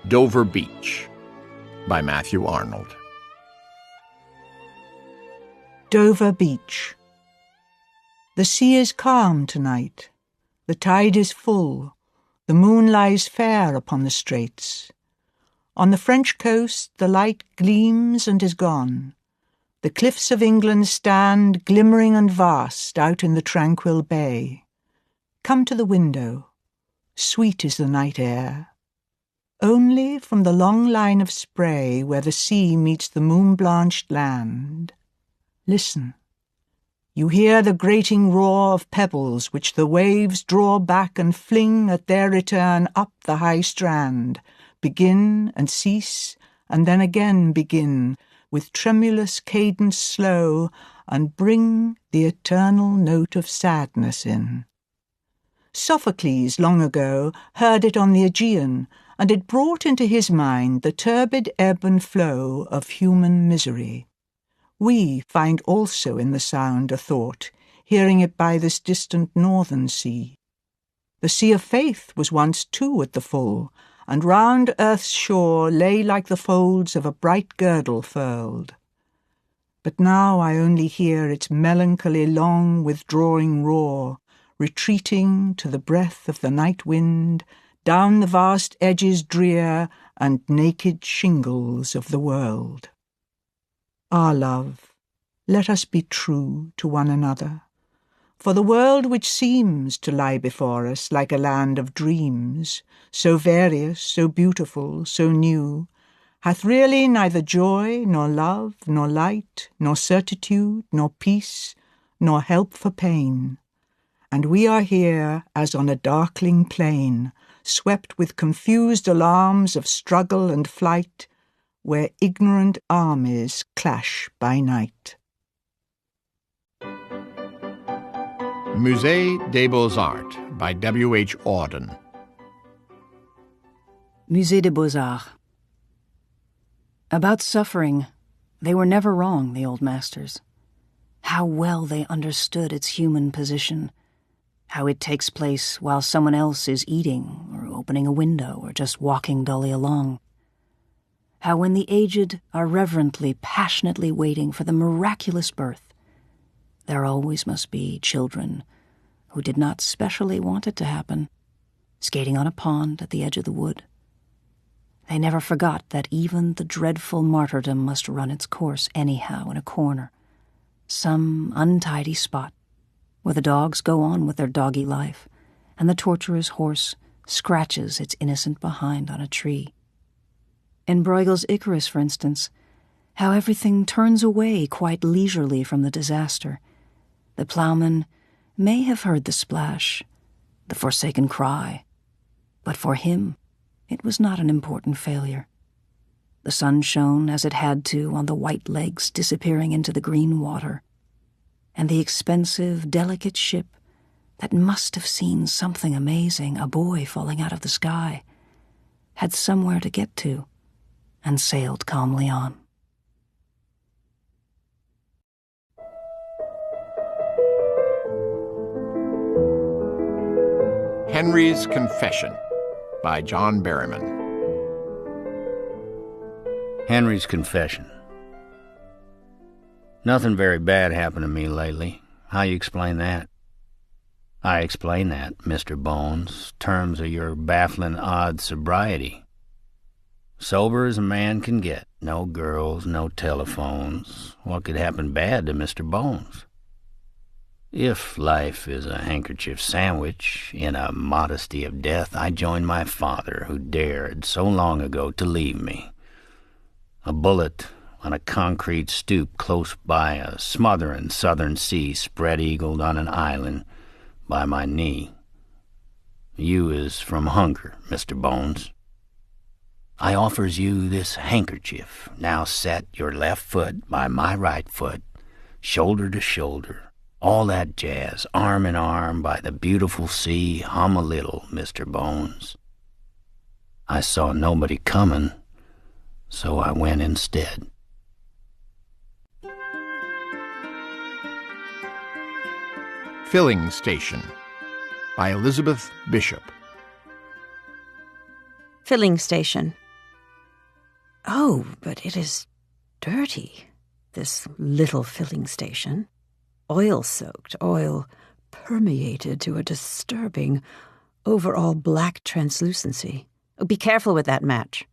Dover Beach by Matthew Arnold. Dover Beach. The sea is calm tonight. The tide is full. The moon lies fair upon the straits. On the French coast the light gleams and is gone. The cliffs of England stand glimmering and vast out in the tranquil bay. Come to the window. Sweet is the night air. Only from the long line of spray where the sea meets the moon-blanched land, listen. You hear the grating roar of pebbles which the waves draw back and fling at their return up the high strand, begin and cease, and then again begin, with tremulous cadence slow, and bring the eternal note of sadness in. Sophocles, long ago, heard it on the Aegean, and it brought into his mind the turbid ebb and flow of human misery. We find also in the sound a thought, hearing it by this distant northern sea. The sea of faith was once too at the full, and round earth's shore lay like the folds of a bright girdle furled. But now I only hear its melancholy long withdrawing roar, retreating to the breath of the night wind, down the vast edges drear and naked shingles of the world. Ah, love, let us be true to one another, for the world which seems to lie before us like a land of dreams, so various, so beautiful, so new, hath really neither joy, nor love, nor light, nor certitude, nor peace, nor help for pain. And we are here as on a darkling plain, swept with confused alarms of struggle and flight, where ignorant armies clash by night. Musée des Beaux-Arts by W.H. Auden. Musée des Beaux-Arts. About suffering, they were never wrong, the old masters. How well they understood its human position, how it takes place while someone else is eating or opening a window or just walking dully along. How when the aged are reverently, passionately waiting for the miraculous birth, there always must be children who did not specially want it to happen, skating on a pond at the edge of the wood. They never forgot that even the dreadful martyrdom must run its course anyhow in a corner, some untidy spot where the dogs go on with their doggy life and the torturer's horse scratches its innocent behind on a tree. In Bruegel's Icarus, for instance, how everything turns away quite leisurely from the disaster. The ploughman may have heard the splash, the forsaken cry, but for him it was not an important failure. The sun shone as it had to on the white legs disappearing into the green water, and the expensive, delicate ship that must have seen something amazing, a boy falling out of the sky, had somewhere to get to, and sailed calmly on. Henry's Confession by John Berryman. Henry's Confession. Nothing very bad happened to me lately. How you explain that? I explain that, Mr. Bones, terms of your baffling odd sobriety. Sober as a man can get. No girls, no telephones. What could happen bad to Mr. Bones? If life is a handkerchief sandwich, in a modesty of death, I join my father, who dared so long ago to leave me. A bullet on a concrete stoop close by a smothering southern sea spread-eagled on an island by my knee. You is from hunger, Mr. Bones. I offers you this handkerchief. Now set your left foot by my right foot, shoulder to shoulder, all that jazz, arm in arm by the beautiful sea. Hum a little, Mr. Bones. I saw nobody coming, so I went instead. Filling Station by Elizabeth Bishop. Filling Station Oh, but it is dirty, this little filling station. Oil-soaked, oil permeated to a disturbing, overall black translucency. Oh, be careful with that match.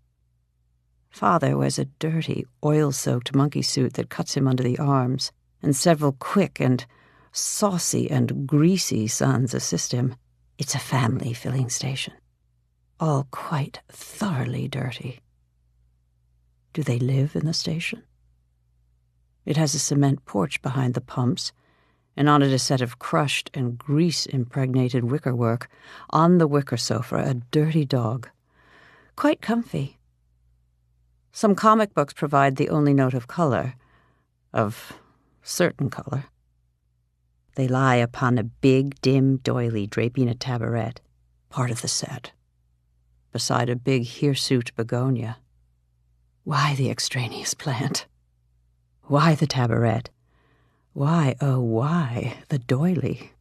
Father wears a dirty, oil-soaked monkey suit that cuts him under the arms, and several quick and saucy and greasy sons assist him. It's a family filling station, all quite thoroughly dirty. Do they live in the station? It has a cement porch behind the pumps, and on it a set of crushed and grease-impregnated wickerwork. On the wicker sofa, a dirty dog. Quite comfy. Some comic books provide the only note of color, of certain color. They lie upon a big, dim doily draping a tabaret, part of the set, beside a big hirsute begonia. Why the extraneous plant? Why the tabaret? Why, oh why, the doily?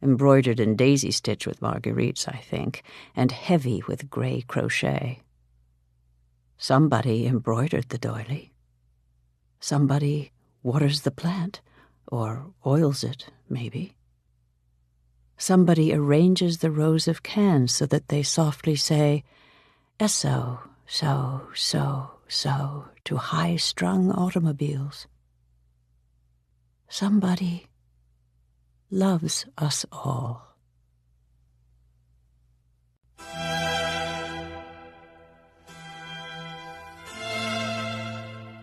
Embroidered in daisy stitch with marguerites, I think, and heavy with grey crochet. Somebody embroidered the doily. Somebody waters the plant, or oils it, maybe. Somebody arranges the rows of cans so that they softly say, "Eso, so, so, so," to high-strung automobiles. Somebody loves us all.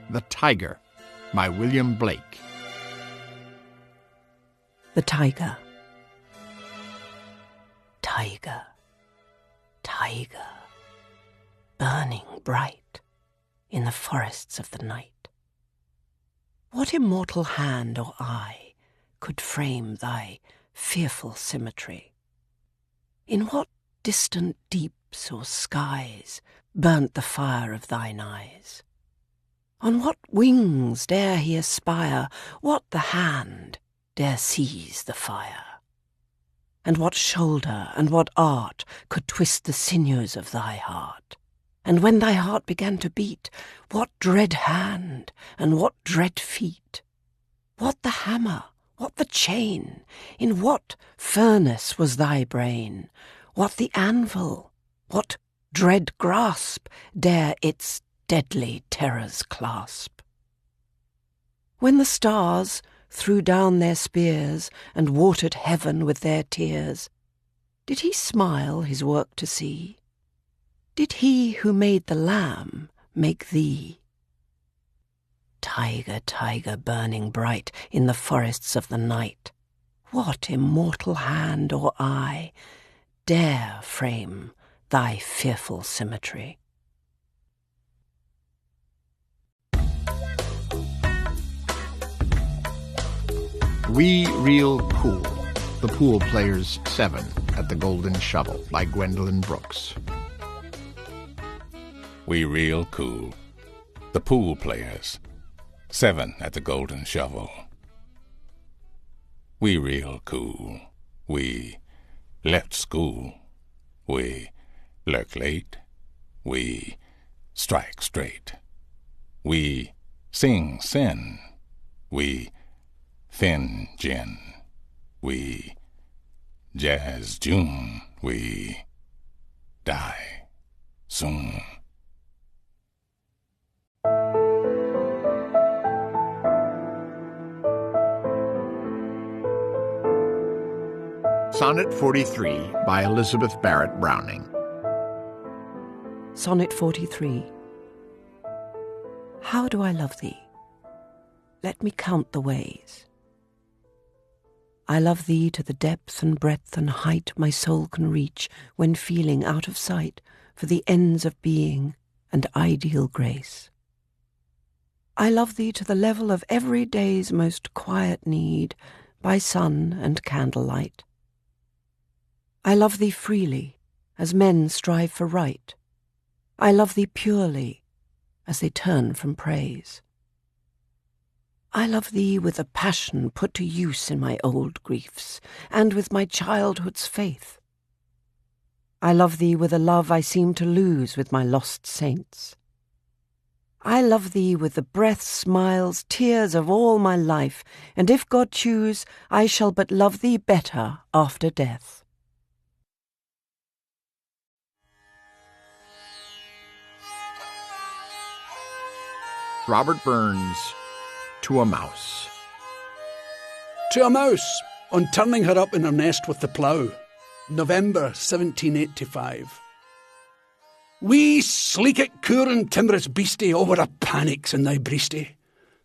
The Tiger by William Blake. The tiger. Tiger. Tiger. Burning bright in the forests of the night. What immortal hand or eye could frame thy fearful symmetry? In what distant deeps or skies burnt the fire of thine eyes? On what wings dare he aspire? What the hand dare seize the fire? And what shoulder and what art could twist the sinews of thy heart? And when thy heart began to beat, what dread hand and what dread feet? What the hammer? What the chain? In what furnace was thy brain? What the anvil? What dread grasp dare its deadly terrors clasp? When the stars threw down their spears and watered heaven with their tears, did he smile his work to see? Did he who made the lamb make thee? Tiger, tiger, burning bright in the forests of the night, what immortal hand or eye dare frame thy fearful symmetry? We Real Cool, The Pool Players 7 at the Golden Shovel by Gwendolyn Brooks. We real cool. The Pool Players 7 at the Golden Shovel. We real cool. We left school. We lurk late. We strike straight. We sing sin. We thin gin. We jazz June. We die soon. Sonnet 43 by Elizabeth Barrett Browning. Sonnet 43. How do I love thee? Let me count the ways. I love thee to the depth and breadth and height my soul can reach when feeling out of sight for the ends of being and ideal grace. I love thee to the level of every day's most quiet need by sun and candlelight. I love thee freely, as men strive for right. I love thee purely, as they turn from praise. I love thee with a passion put to use in my old griefs, and with my childhood's faith. I love thee with a love I seem to lose with my lost saints. I love thee with the breath, smiles, tears of all my life, and if God choose, I shall but love thee better after death. Robert Burns, To a Mouse. To a mouse, on turning her up in her nest with the plough, November 1785. Wee sleekit coor and timorous beastie over a panics in thy breastie.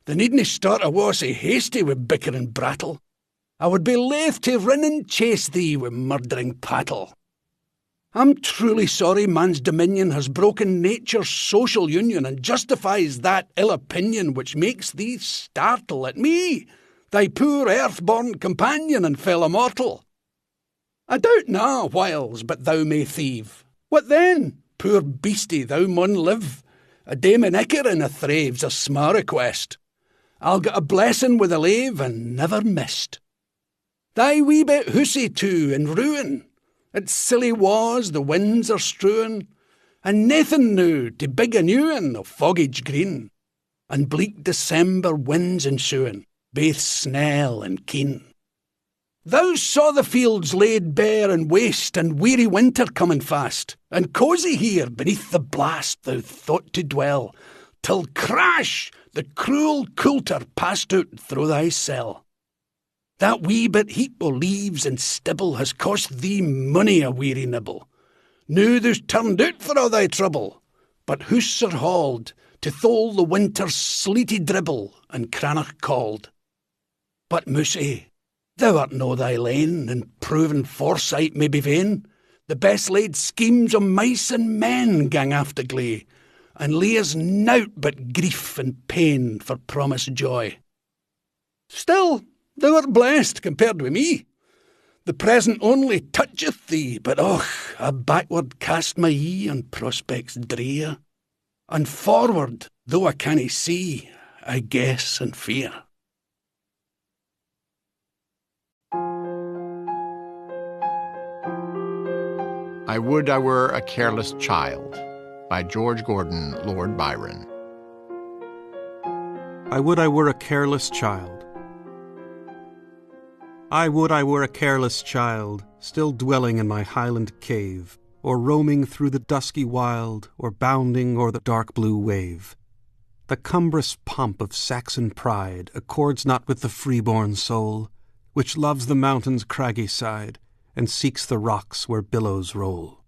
The needna start a war sae hasty wi' bicker and brattle. I would be laith to rin and chase thee wi' murdering pattle. I'm truly sorry man's dominion has broken nature's social union and justifies that ill opinion which makes thee startle at me, thy poor earth-born companion and fellow mortal. I doubt na whiles but thou may thieve. What then? Poor beastie, thou mun live. A dame in icker in a thrave's a sma request. I'll get a blessing with a lave and never missed. Thy wee bit hussy too in ruin. It's silly was the winds are strewin', and naething new to big a new un of foggage green, and bleak December winds ensuing, baith snell and keen. Thou saw the fields laid bare and waste, and weary winter coming fast, and cosy here beneath the blast thou thought to dwell, till crash the cruel coulter passed out through thy cell. That wee bit heap o' leaves and stibble has cost thee money a weary nibble. Now thou's turned out for all thy trouble, but hoose are hauled to thole the winter's sleety dribble and cranach called. But Mousey, thou art no thy lane, and proven foresight may be vain. The best laid schemes o' mice and men gang after glee, and lees nowt but grief and pain for promised joy. Still, thou art blessed compared with me. The present only toucheth thee, but I backward cast my ee on prospects drear, and forward, though I canna see, I guess and fear. I Would I Were a Careless Child, by George Gordon, Lord Byron. I would I were a careless child. I would I were a careless child, still dwelling in my highland cave, or roaming through the dusky wild, or bounding o'er the dark blue wave. The cumbrous pomp of Saxon pride accords not with the freeborn soul, which loves the mountain's craggy side, and seeks the rocks where billows roll.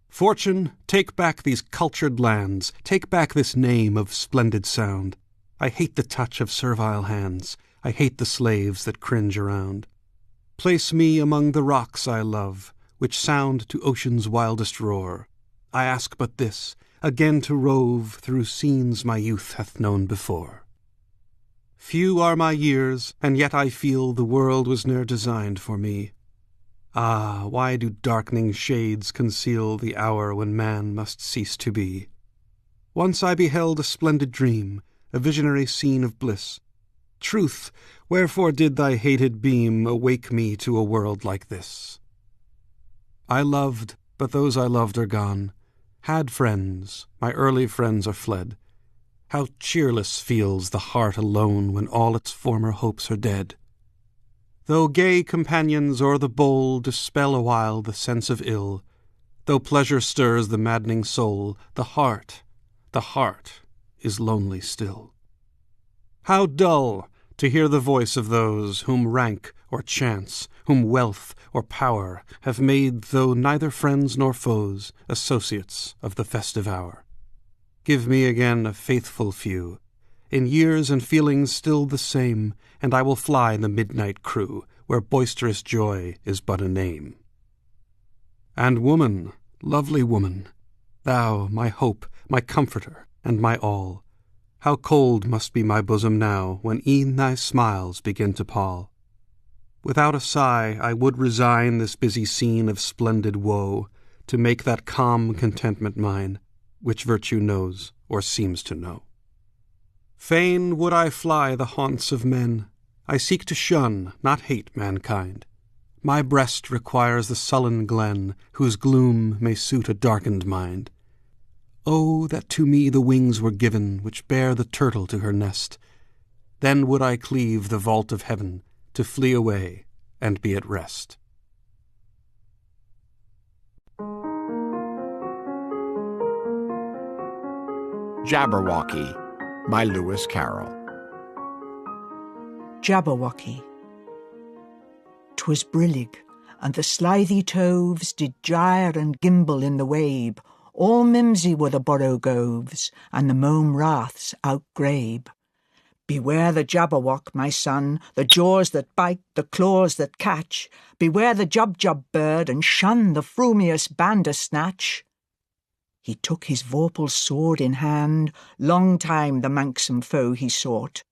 Fortune, take back these cultured lands, take back this name of splendid sound. I hate the touch of servile hands, I hate the slaves that cringe around. Place me among the rocks I love, which sound to ocean's wildest roar. I ask but this, again to rove through scenes my youth hath known before. Few are my years, and yet I feel the world was ne'er designed for me. Ah, why do darkening shades conceal the hour when man must cease to be? Once I beheld a splendid dream, a visionary scene of bliss. Truth, wherefore did thy hated beam awake me to a world like this? I loved, but those I loved are gone. Had friends, my early friends are fled. How cheerless feels the heart alone when all its former hopes are dead. Though gay companions o'er the bowl dispel awhile the sense of ill, though pleasure stirs the maddening soul, the heart is lonely still. How dull to hear the voice of those whom rank or chance, whom wealth or power have made, though neither friends nor foes, associates of the festive hour. Give me again a faithful few, in years and feelings still the same, and I will fly the midnight crew, where boisterous joy is but a name. And woman, lovely woman, thou, my hope, my comforter, and my all, how cold must be my bosom now, when e'en thy smiles begin to pall. Without a sigh I would resign this busy scene of splendid woe, to make that calm contentment mine, which virtue knows, or seems to know. Fain would I fly the haunts of men. I seek to shun, not hate mankind. My breast requires the sullen glen, whose gloom may suit a darkened mind. Oh, that to me the wings were given which bear the turtle to her nest. Then would I cleave the vault of heaven, to flee away and be at rest. Jabberwocky by Lewis Carroll. Jabberwocky. 'Twas brillig, and the slithy toves did gyre and gimble in the wabe. All mimsy were the borogoves, and the mome raths outgrabe. Beware the Jabberwock, my son, the jaws that bite, the claws that catch. Beware the Jubjub bird, and shun the frumious bandersnatch. He took his vorpal sword in hand, long time the manxome foe he sought.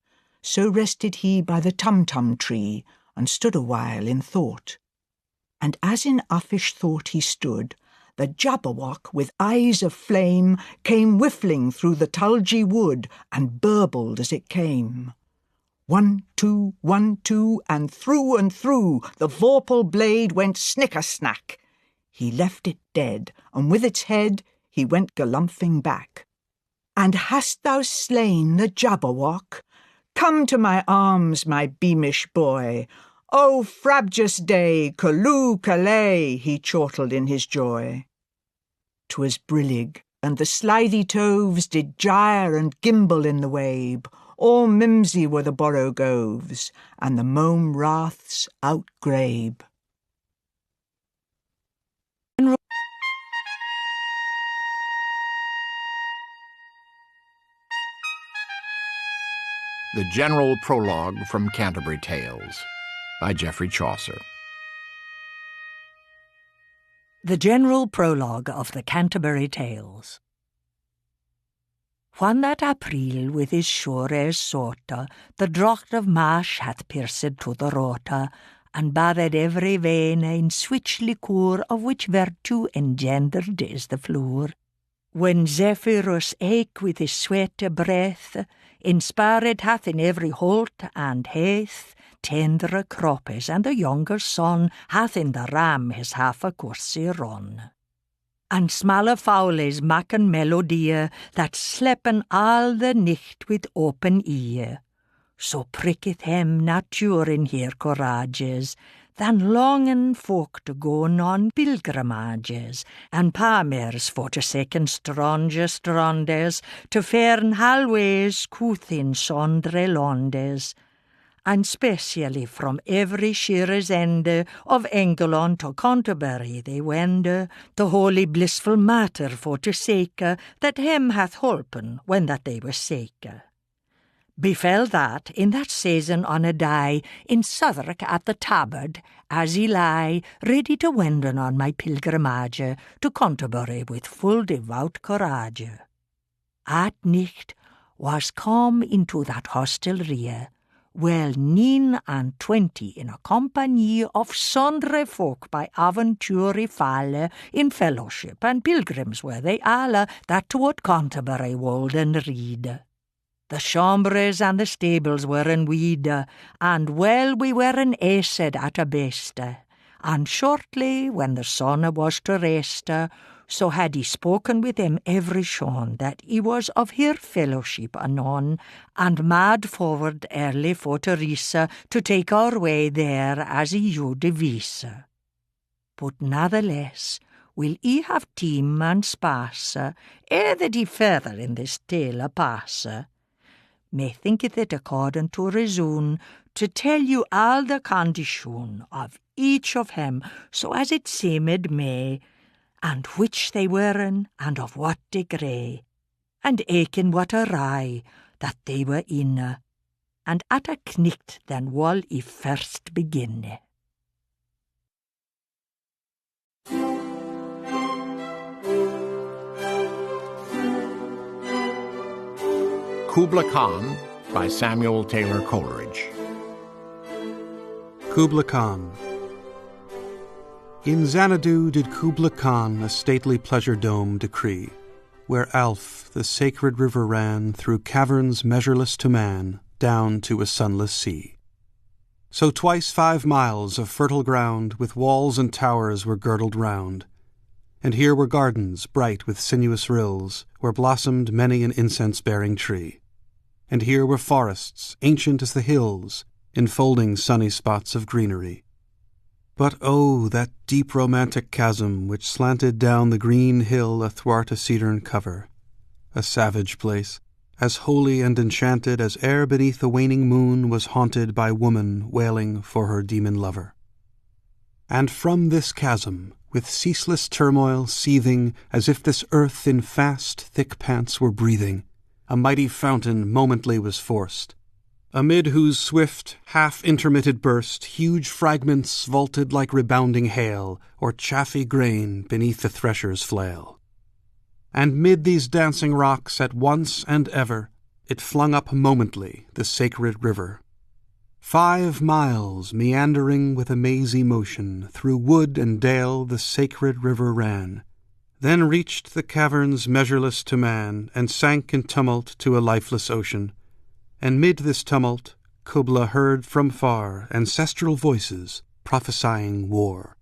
So rested he by the tumtum tree, and stood a while in thought. And as in uffish thought he stood, the Jabberwock, with eyes of flame, came whiffling through the tulgey wood, and burbled as it came. 1, 2, 1, 2, and through the vorpal blade went snicker-snack. He left it dead, and with its head he went galumphing back. And hast thou slain the Jabberwock? Come to my arms, my beamish boy. O frabjous day, calloo callay, he chortled in his joy. 'Twas brillig, and the slithy toves did gyre and gimble in the wabe. All mimsy were the borogoves, and the mome raths outgrabe. The General Prologue from Canterbury Tales by Geoffrey Chaucer. The General Prologue of the Canterbury Tales. When that April with his shores sorta, the drocht of Marsh hath pierced to the rota, and bathed every vein in switch liqueur, of which virtue engendered is the flour. When Zephyrus eke with his sweete breath, inspired hath in every holt and heath, tendre croppes, and the younger son hath in the ram his half a coursey run. And smalle fowles maken melodie, that slepen all the nicht with open ear. So pricketh hem nature in her courages, than longen folk to go on pilgrimages, and palmers for to second strondes, to fern halways couthin sondre londes, and specially from every shearer's ende of Engeland to Canterbury they wende, the holy blissful matter for to seek, that him hath holpen when that they were sick. Befell that, in that season on a day, in Southwark at the Tabard, as he lay, ready to wenden on my pilgrimage, to Canterbury with full devout courage. At nicht was come into that hostelrie, well 29 in a compagnie of sundry folk by aventure falle, in fellowship, and pilgrims were they alle, that toward Canterbury wolden read. The chambres and the stables were in weed, and well we were in aced at a best. And shortly, when the sun was to rest, so had he spoken with him every shone, that he was of her fellowship anon, and mad forward early for Teresa, to take our way there as he you devise. But natheless, will he have time and space, ere that he further in this tale pass? Methinketh it according to reason, to tell you all the condition of each of them, so as it seemed may, and which they weren, and of what degree, and eke in what array that they were in, and at a knicht then will I first begin. Kubla Khan by Samuel Taylor Coleridge. Kubla Khan. In Xanadu did Kubla Khan a stately pleasure dome decree, where Alph, the sacred river, ran through caverns measureless to man, down to a sunless sea. So twice 5 miles of fertile ground with walls and towers were girdled round. and here were gardens bright with sinuous rills, where blossomed many an incense-bearing tree. And here were forests, ancient as the hills, enfolding sunny spots of greenery. But oh, that deep romantic chasm which slanted down the green hill athwart a cedarn cover. A savage place, as holy and enchanted as ere beneath the waning moon was haunted by woman wailing for her demon lover. And from this chasm, with ceaseless turmoil seething, as if this earth in fast, thick pants were breathing, a mighty fountain momently was forced, amid whose swift, half-intermitted burst huge fragments vaulted like rebounding hail, or chaffy grain beneath the thresher's flail. And mid these dancing rocks at once and ever, it flung up momently the sacred river. 5 miles, meandering with a mazy motion, through wood and dale the sacred river ran, then reached the caverns measureless to man, and sank in tumult to a lifeless ocean. And mid this tumult, Kubla heard from far ancestral voices prophesying war.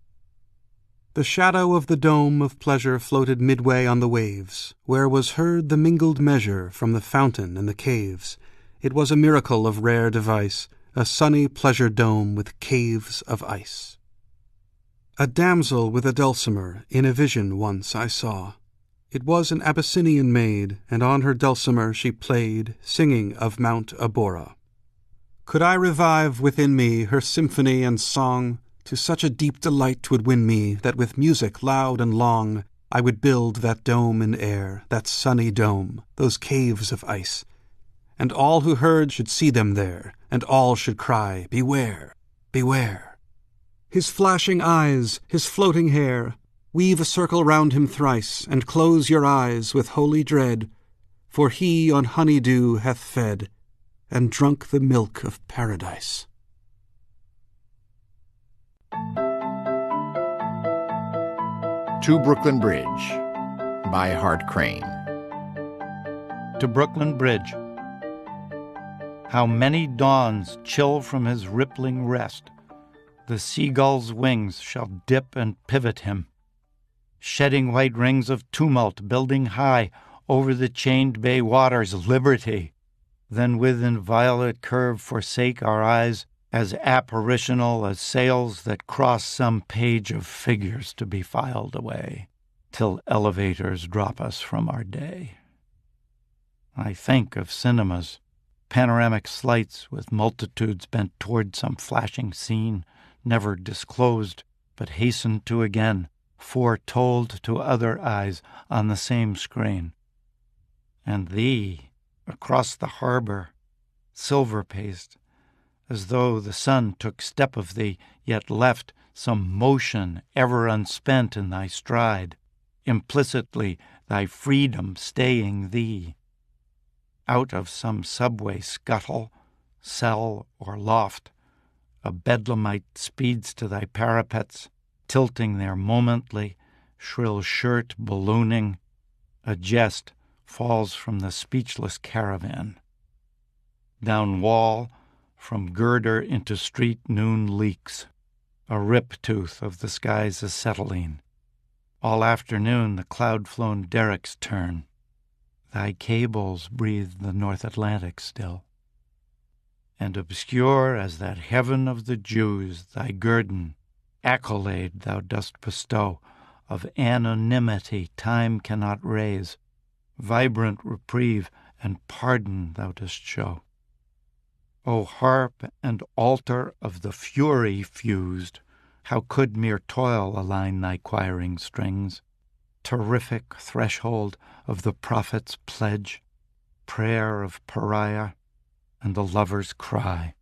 The shadow of the dome of pleasure floated midway on the waves, where was heard the mingled measure from the fountain and the caves. It was a miracle of rare device, a sunny pleasure dome with caves of ice. A damsel with a dulcimer in a vision once I saw. It was an Abyssinian maid, and on her dulcimer she played, singing of Mount Abora. Could I revive within me her symphony and song, to such a deep delight 'twould win me, that with music loud and long I would build that dome in air, that sunny dome, those caves of ice, and all who heard should see them there, and all should cry, "Beware, beware!" His flashing eyes, his floating hair, weave a circle round him thrice, and close your eyes with holy dread, for he on honey-dew hath fed, and drunk the milk of paradise. To Brooklyn Bridge by Hart Crane. To Brooklyn Bridge. How many dawns chill from his rippling rest, the seagull's wings shall dip and pivot him, shedding white rings of tumult, building high over the chained bay waters liberty, then with inviolate curve forsake our eyes, as apparitional as sails that cross some page of figures to be filed away, till elevators drop us from our day. I think of cinemas, panoramic slights with multitudes bent toward some flashing scene, never disclosed, but hastened to again, foretold to other eyes on the same screen. And thee, across the harbor, silver-paced, as though the sun took step of thee, yet left some motion ever unspent in thy stride, implicitly thy freedom staying thee. Out of some subway scuttle, cell, or loft, a bedlamite speeds to thy parapets, tilting there momently, shrill shirt ballooning, a jest falls from the speechless caravan. Down wall, from girder into street noon leaks, a rip-tooth of the sky's acetylene. All afternoon the cloud-flown derricks turn. Thy cables breathe the North Atlantic still. And obscure as that heaven of the Jews, thy guerdon, accolade thou dost bestow, of anonymity time cannot raise, vibrant reprieve and pardon thou dost show. O harp and altar of the fury fused, how could mere toil align thy choiring strings? Terrific threshold of the prophet's pledge, prayer of pariah, and the lover's cry.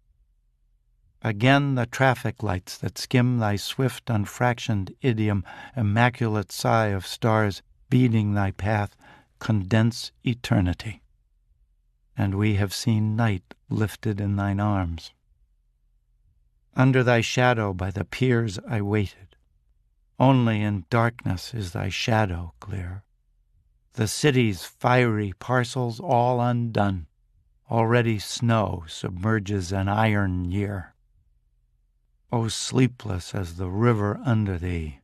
Again the traffic lights that skim thy swift unfractioned idiom, immaculate sigh of stars beading thy path, condense eternity. And we have seen night lifted in thine arms. Under thy shadow by the piers I waited. Only in darkness is thy shadow clear. The city's fiery parcels all undone. Already snow submerges an iron year. O sleepless as the river under thee,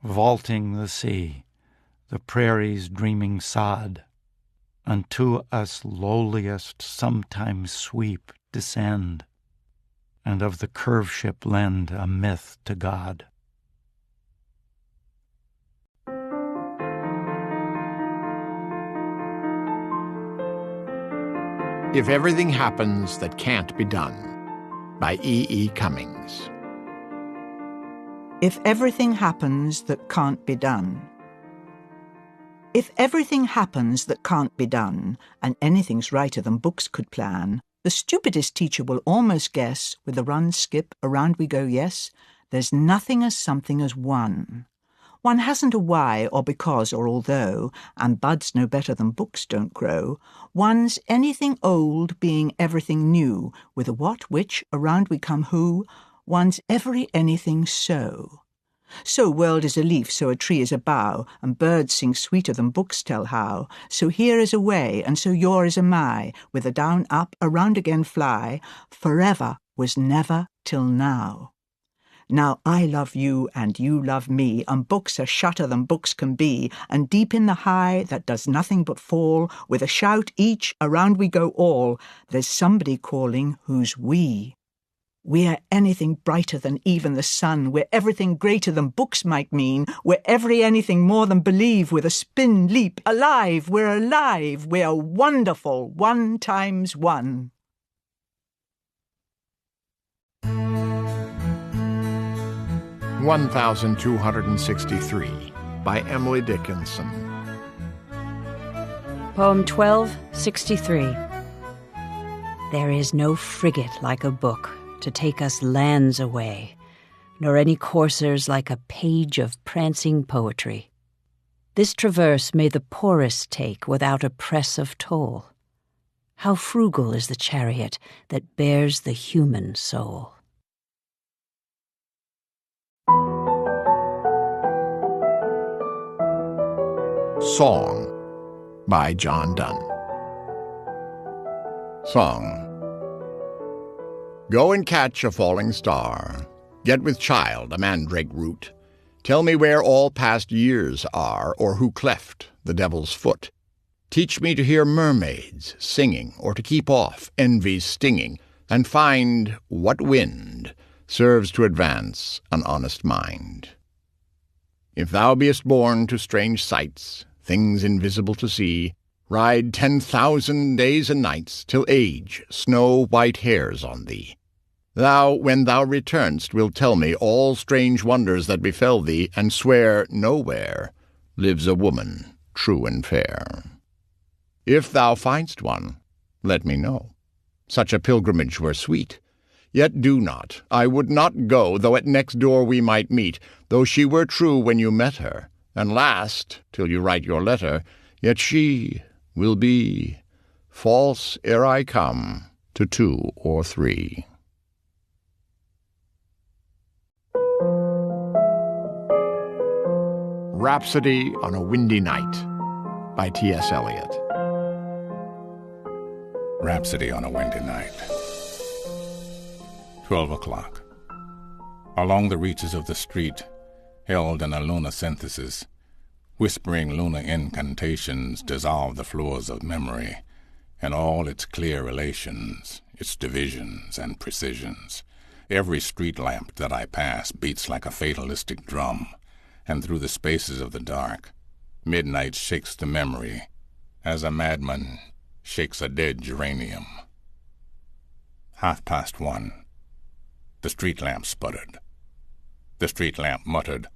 vaulting the sea, the prairie's dreaming sod. Unto us lowliest sometimes sweep, descend, and of the curve ship lend a myth to God. If Everything Happens That Can't Be Done by E. Cummings. If everything happens that can't be done. If everything happens that can't be done, and anything's righter than books could plan, the stupidest teacher will almost guess, with a run, skip, around we go, yes, there's nothing as something as one. One hasn't a why or because or although, and buds no better than books don't grow. One's anything old being everything new, with a what, which, around we come who, one's every anything so. So world is a leaf, so a tree is a bough, and birds sing sweeter than books tell how. So here is a way, and so your is a my, with a down up, around again fly. Forever was never till now. Now I love you, and you love me, and books are shatter than books can be, and deep in the high that does nothing but fall, with a shout each, around we go all, there's somebody calling who's we. We're anything brighter than even the sun. We're everything greater than books might mean. We're every anything more than believe, with a spin, leap, alive. We're alive. We're wonderful. 1 times 1. (1263) by Emily Dickinson. Poem 1263. There is no frigate like a book to take us lands away, nor any coursers like a page of prancing poetry. This traverse may the poorest take without a press of toll. How frugal is the chariot that bears the human soul. Song by John Donne. Song. Go and catch a falling star. Get with child a mandrake root. Tell me where all past years are, or who cleft the devil's foot. Teach me to hear mermaids singing, or to keep off envy's stinging, and find what wind serves to advance an honest mind. If thou beest born to strange sights, things invisible to see, ride 10,000 days and nights, till age snow-white hairs on thee. Thou, when thou return'st, wilt tell me all strange wonders that befell thee, and swear nowhere lives a woman true and fair. If thou find'st one, let me know. Such a pilgrimage were sweet. Yet do not, I would not go, though at next door we might meet, though she were true when you met her, and last till you write your letter, yet she will be false ere I come to 2 or 3. Rhapsody on a Windy Night by T.S. Eliot. Rhapsody on a Windy Night. 12 o'clock. Along the reaches of the street, held in a lunar synthesis, whispering lunar incantations dissolve the floors of memory and all its clear relations, its divisions and precisions. Every street lamp that I pass beats like a fatalistic drum, and through the spaces of the dark, midnight shakes the memory as a madman shakes a dead geranium. 1:30. The street lamp sputtered. The street lamp muttered.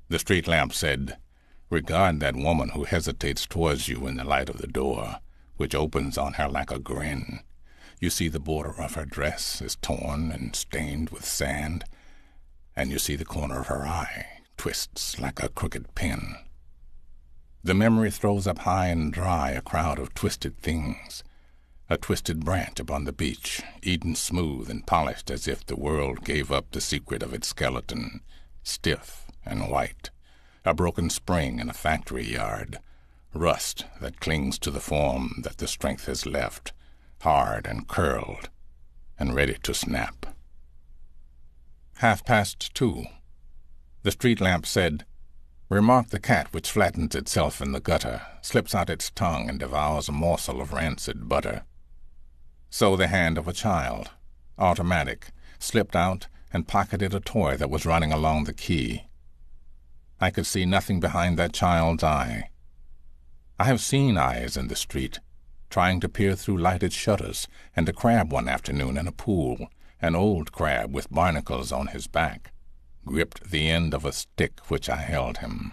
The street lamp said, "Regard that woman who hesitates towards you in the light of the door, which opens on her like a grin. You see the border of her dress is torn and stained with sand, and you see the corner of her eye twists like a crooked pin. The memory throws up high and dry a crowd of twisted things, a twisted branch upon the beach, eaten smooth and polished as if the world gave up the secret of its skeleton, stiff and white, a broken spring in a factory yard, rust that clings to the form that the strength has left, hard and curled and ready to snap." 2:30. The street lamp said, Remark the cat which flattens itself in the gutter, slips out its tongue and devours a morsel of rancid butter. So the hand of a child, automatic, slipped out and pocketed a toy that was running along the quay. I could see nothing behind that child's eye. I have seen eyes in the street, trying to peer through lighted shutters, and a crab one afternoon in a pool, an old crab with barnacles on his back, gripped the end of a stick which I held him.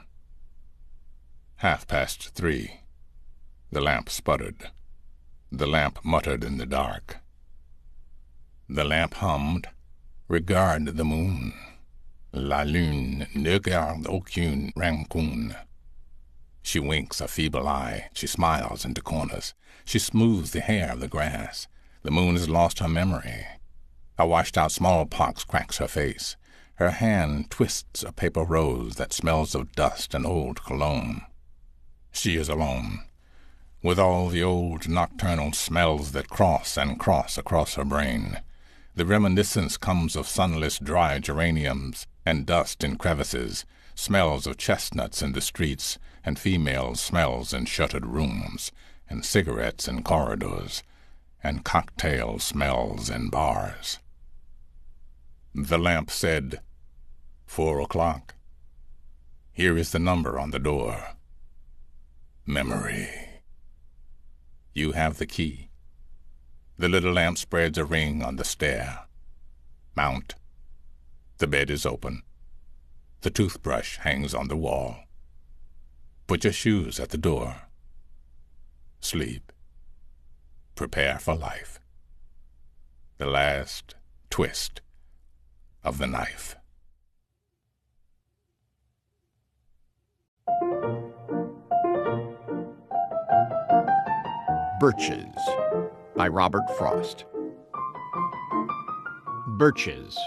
3:30. The lamp sputtered. The lamp muttered in the dark. The lamp hummed, "Regarde the moon. La lune ne garde aucune rancune." She winks a feeble eye, she smiles into corners, she smooths the hair of the grass. The moon has lost her memory. A washed-out smallpox cracks her face. Her hand twists a paper rose that smells of dust and old cologne. She is alone, with all the old nocturnal smells that cross and cross across her brain. The reminiscence comes of sunless dry geraniums and dust in crevices, smells of chestnuts in the streets, and female smells in shuttered rooms, and cigarettes in corridors, and cocktail smells in bars. The lamp said, 4 o'clock. Here is the number on the door. Memory. You have the key. The little lamp spreads a ring on the stair. Mount. The bed is open. The toothbrush hangs on the wall. Put your shoes at the door. Sleep. Prepare for life. The last twist of the knife. Birches by Robert Frost. Birches.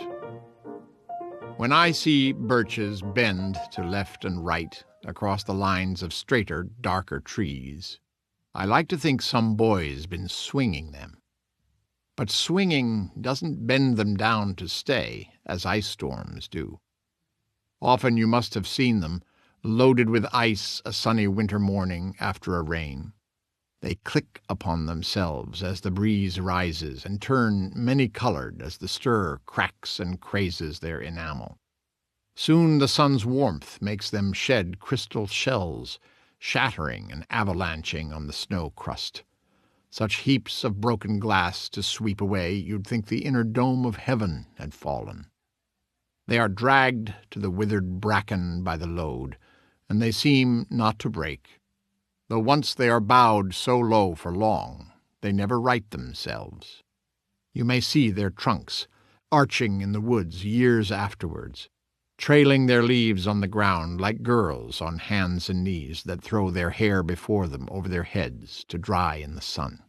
When I see birches bend to left and right across the lines of straighter, darker trees, I like to think some boy's been swinging them. But swinging doesn't bend them down to stay, as ice storms do. Often you must have seen them, loaded with ice a sunny winter morning after a rain. They click upon themselves as the breeze rises and turn many-colored as the stir cracks and crazes their enamel. Soon the sun's warmth makes them shed crystal shells, shattering and avalanching on the snow crust. Such heaps of broken glass to sweep away you'd think the inner dome of heaven had fallen. They are dragged to the withered bracken by the load, and they seem not to break. Though once they are bowed so low for long, they never right themselves. You may see their trunks, arching in the woods years afterwards, trailing their leaves on the ground like girls on hands and knees that throw their hair before them over their heads to dry in the sun.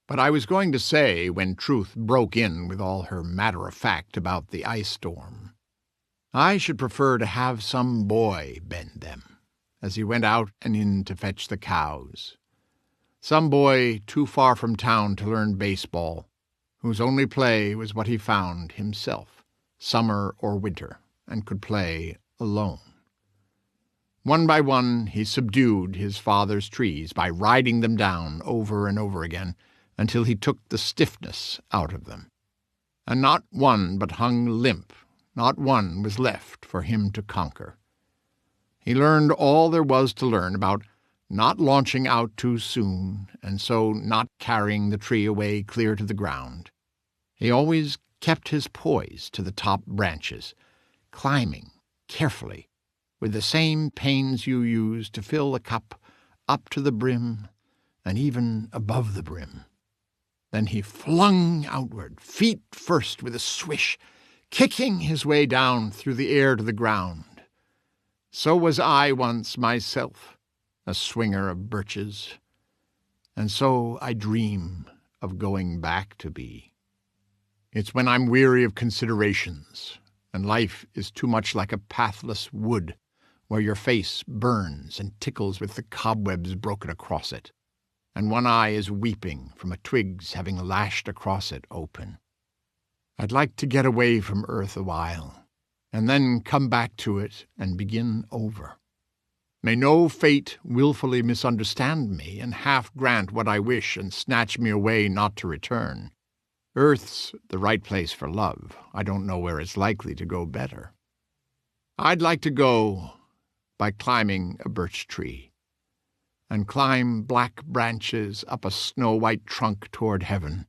But I was going to say, when Truth broke in with all her matter-of-fact about the ice storm, I should prefer to have some boy bend them as he went out and in to fetch the cows. Some boy too far from town to learn baseball, whose only play was what he found himself, summer or winter, and could play alone. One by one he subdued his father's trees by riding them down over and over again until he took the stiffness out of them. And not one but hung limp, not one was left for him to conquer. He learned all there was to learn about not launching out too soon, and so not carrying the tree away clear to the ground. He always kept his poise to the top branches, climbing carefully, with the same pains you use to fill a cup up to the brim and even above the brim. Then he flung outward, feet first with a swish, kicking his way down through the air to the ground. So was I once myself, a swinger of birches, and so I dream of going back to be. It's when I'm weary of considerations, and life is too much like a pathless wood, where your face burns and tickles with the cobwebs broken across it, and one eye is weeping from a twig's having lashed across it open. I'd like to get away from earth a while, and then come back to it and begin over. May no fate wilfully misunderstand me and half grant what I wish and snatch me away not to return. Earth's the right place for love. I don't know where it's likely to go better. I'd like to go by climbing a birch tree, and climb black branches up a snow-white trunk toward heaven,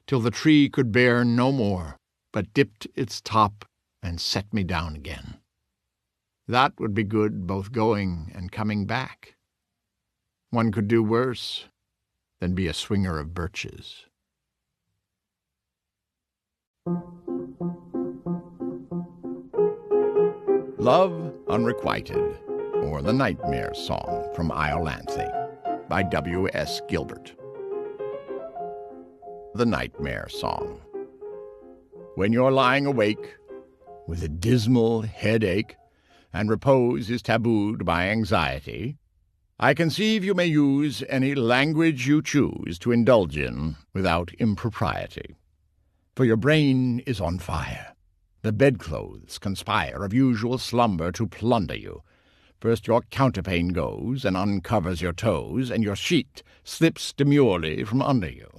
till the tree could bear no more, but dipped its top and set me down again. That would be good both going and coming back. One could do worse than be a swinger of birches. Love Unrequited, or The Nightmare Song from Iolanthe, by W.S. Gilbert. The Nightmare Song. When you're lying awake with a dismal headache, and repose is tabooed by anxiety, I conceive you may use any language you choose to indulge in without impropriety. For your brain is on fire. The bedclothes conspire of usual slumber to plunder you. First your counterpane goes and uncovers your toes, and your sheet slips demurely from under you.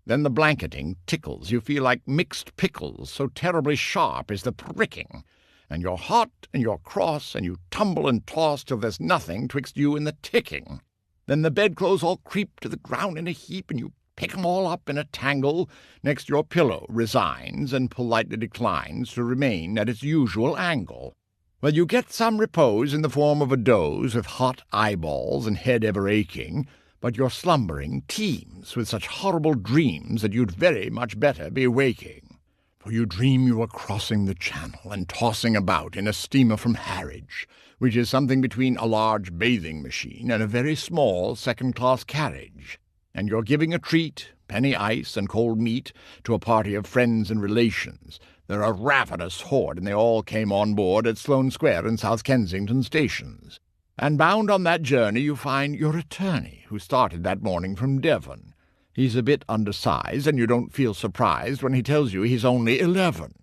Then the blanketing tickles. You feel like mixed pickles, so terribly sharp is the pricking. And you're hot and you're cross, and you tumble and toss till there's nothing twixt you and the ticking. Then the bedclothes all creep to the ground in a heap, and you pick 'em all up in a tangle. Next your pillow resigns and politely declines to remain at its usual angle. Well, you get some repose in the form of a doze with hot eyeballs and head ever aching, but your slumbering teems with such horrible dreams that you'd very much better be waking. For you dream you are crossing the Channel and tossing about in a steamer from Harwich, which is something between a large bathing machine and a very small second-class carriage, and you're giving a treat, penny ice and cold meat, to a party of friends and relations. They're a ravenous horde, and they all came on board at Sloane Square and South Kensington stations. And bound on that journey you find your attorney, who started that morning from Devon. He's a bit undersized, and you don't feel surprised when he tells you he's only 11.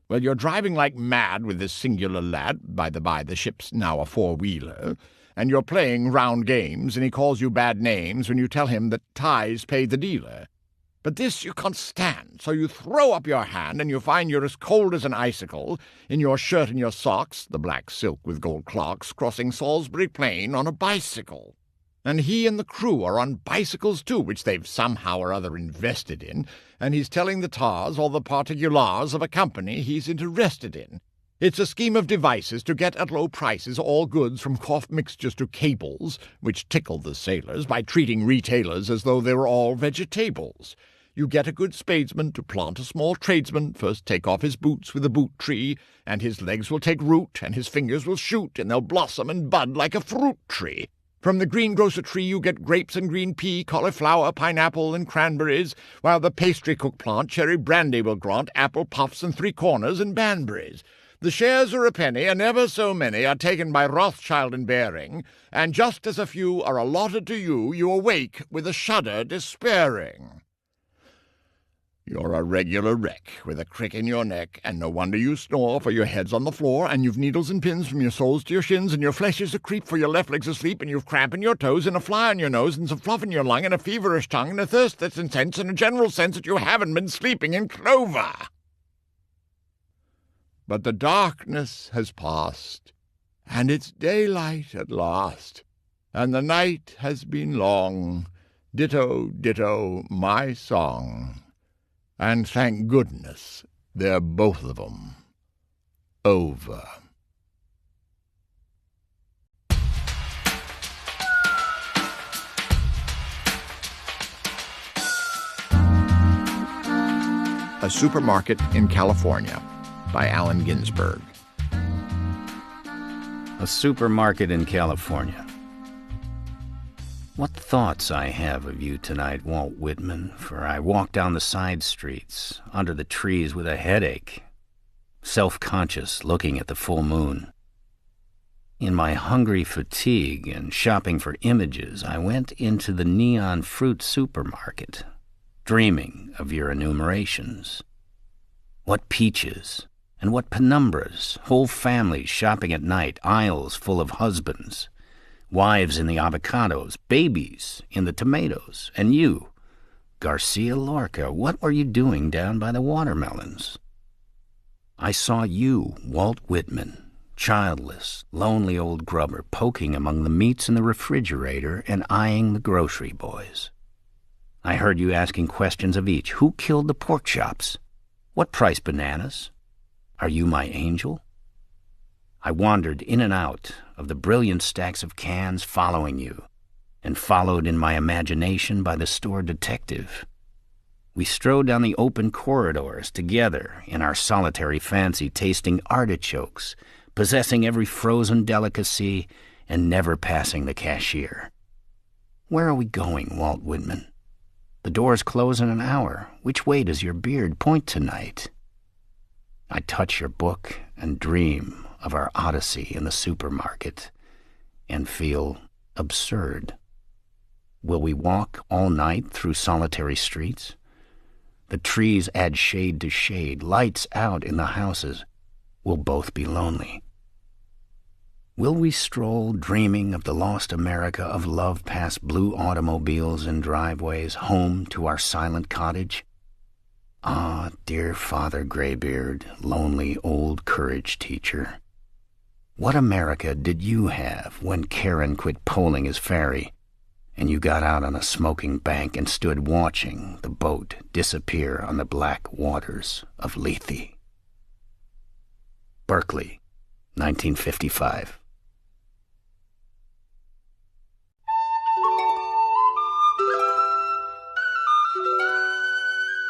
Well, you're driving like mad with this singular lad, by the by the ship's now a four-wheeler, and you're playing round games, and he calls you bad names when you tell him that ties pay the dealer. But this you can't stand, so you throw up your hand, and you find you're as cold as an icicle, in your shirt and your socks, the black silk with gold clocks, crossing Salisbury Plain on a bicycle. And he and the crew are on bicycles too, which they've somehow or other invested in, and he's telling the tars all the particulars of a company he's interested in. It's a scheme of devices to get at low prices all goods from cough mixtures to cables, which tickle the sailors by treating retailers as though they were all vegetables. You get a good spadesman to plant a small tradesman, first take off his boots with a boot tree, and his legs will take root, and his fingers will shoot, and they'll blossom and bud like a fruit tree. From the greengrocer tree you get grapes and green pea, cauliflower, pineapple, and cranberries, while the pastry cook plant cherry brandy will grant apple puffs and three-corners and banberries. The shares are a penny, and ever so many are taken by Rothschild and Baring, and just as a few are allotted to you, you awake with a shudder despairing. You're a regular wreck, with a crick in your neck, and no wonder you snore, for your head's on the floor, and you've needles and pins from your soles to your shins, and your flesh is a creep, for your left leg's asleep, and you've cramp in your toes, and a fly on your nose, and some fluff in your lung, and a feverish tongue, and a thirst that's intense, and a general sense that you haven't been sleeping in clover. But the darkness has passed, and it's daylight at last, and the night has been long. Ditto, ditto, my song. And thank goodness they're both of 'em over. A Supermarket in California by Allen Ginsberg. A Supermarket in California. What thoughts I have of you tonight, Walt Whitman, for I walk down the side streets, under the trees with a headache, self-conscious looking at the full moon. In my hungry fatigue and shopping for images, I went into the neon fruit supermarket, dreaming of your enumerations. What peaches And what penumbras, whole families shopping at night, aisles full of husbands, wives in the avocados, babies in the tomatoes, and you, Garcia Lorca, what were you doing down by the watermelons? I saw you, Walt Whitman, childless, lonely old grubber, poking among the meats in the refrigerator and eyeing the grocery boys. I heard you asking questions of each. Who killed the pork chops? What price bananas? Are you my angel? I wandered in and out of the brilliant stacks of cans following you, and followed in my imagination by the store detective. We strode down the open corridors together in our solitary fancy, tasting artichokes, possessing every frozen delicacy, and never passing the cashier. Where are we going, Walt Whitman? The doors close in an hour. Which way does your beard point tonight? I touch your book and dream of our odyssey in the supermarket and feel absurd. Will we walk all night through solitary streets? The trees add shade to shade, lights out in the houses. We'll both be lonely. Will we stroll dreaming of the lost America of love past blue automobiles and driveways home to our silent cottage? Ah, dear Father Graybeard, lonely old courage teacher. What America did you have when Karen quit poling his ferry and you got out on a smoking bank and stood watching the boat disappear on the black waters of Lethe? Berkeley, 1955.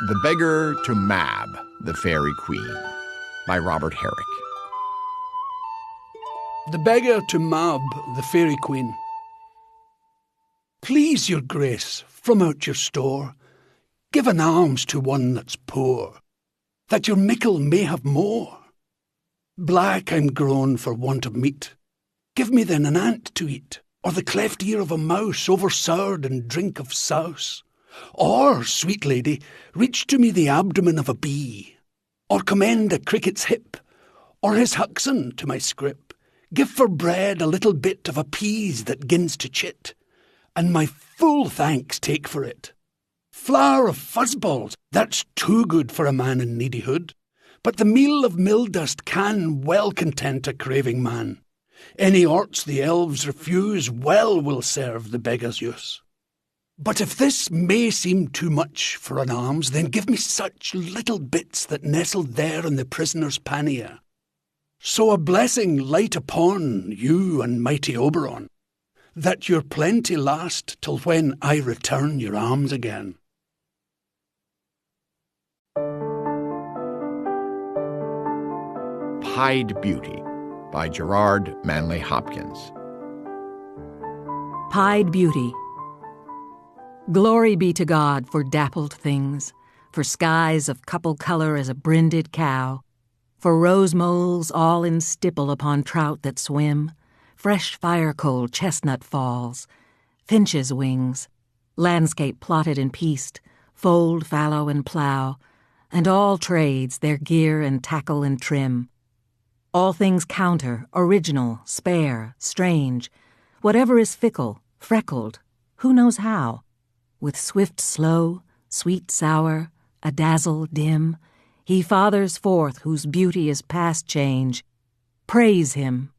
The Beggar to Mab, the Fairy Queen, by Robert Herrick. The Beggar to Mab, the Fairy Queen. Please your grace, from out your store, give an alms to one that's poor, that your mickle may have more. Black I'm grown for want of meat, give me then an ant to eat, or the cleft ear of a mouse over-soured in drink of souse. Or, sweet lady, reach to me the abdomen of a bee, or commend a cricket's hip, or his huxon to my scrip. Give for bread a little bit of a pease that gins to chit, and my full thanks take for it. Flour of fuzzballs, that's too good for a man in needyhood, but the meal of mill dust can well content a craving man. Any orts the elves refuse well will serve the beggar's use. But if this may seem too much for an alms, then give me such little bits that nestled there in the prisoner's pannier. So a blessing light upon you and mighty Oberon, that your plenty last till when I return your alms again. Pied Beauty, by Gerard Manley Hopkins. Pied Beauty. Glory be to God for dappled things, for skies of couple color as a brinded cow, for rose moles all in stipple upon trout that swim, fresh fire-coal chestnut falls, finches' wings, landscape plotted and pieced, fold, fallow, and plough, and all trades their gear and tackle and trim. All things counter, original, spare, strange, whatever is fickle, freckled, who knows how, with swift slow, sweet sour, a dazzle dim, he fathers forth whose beauty is past change. Praise him.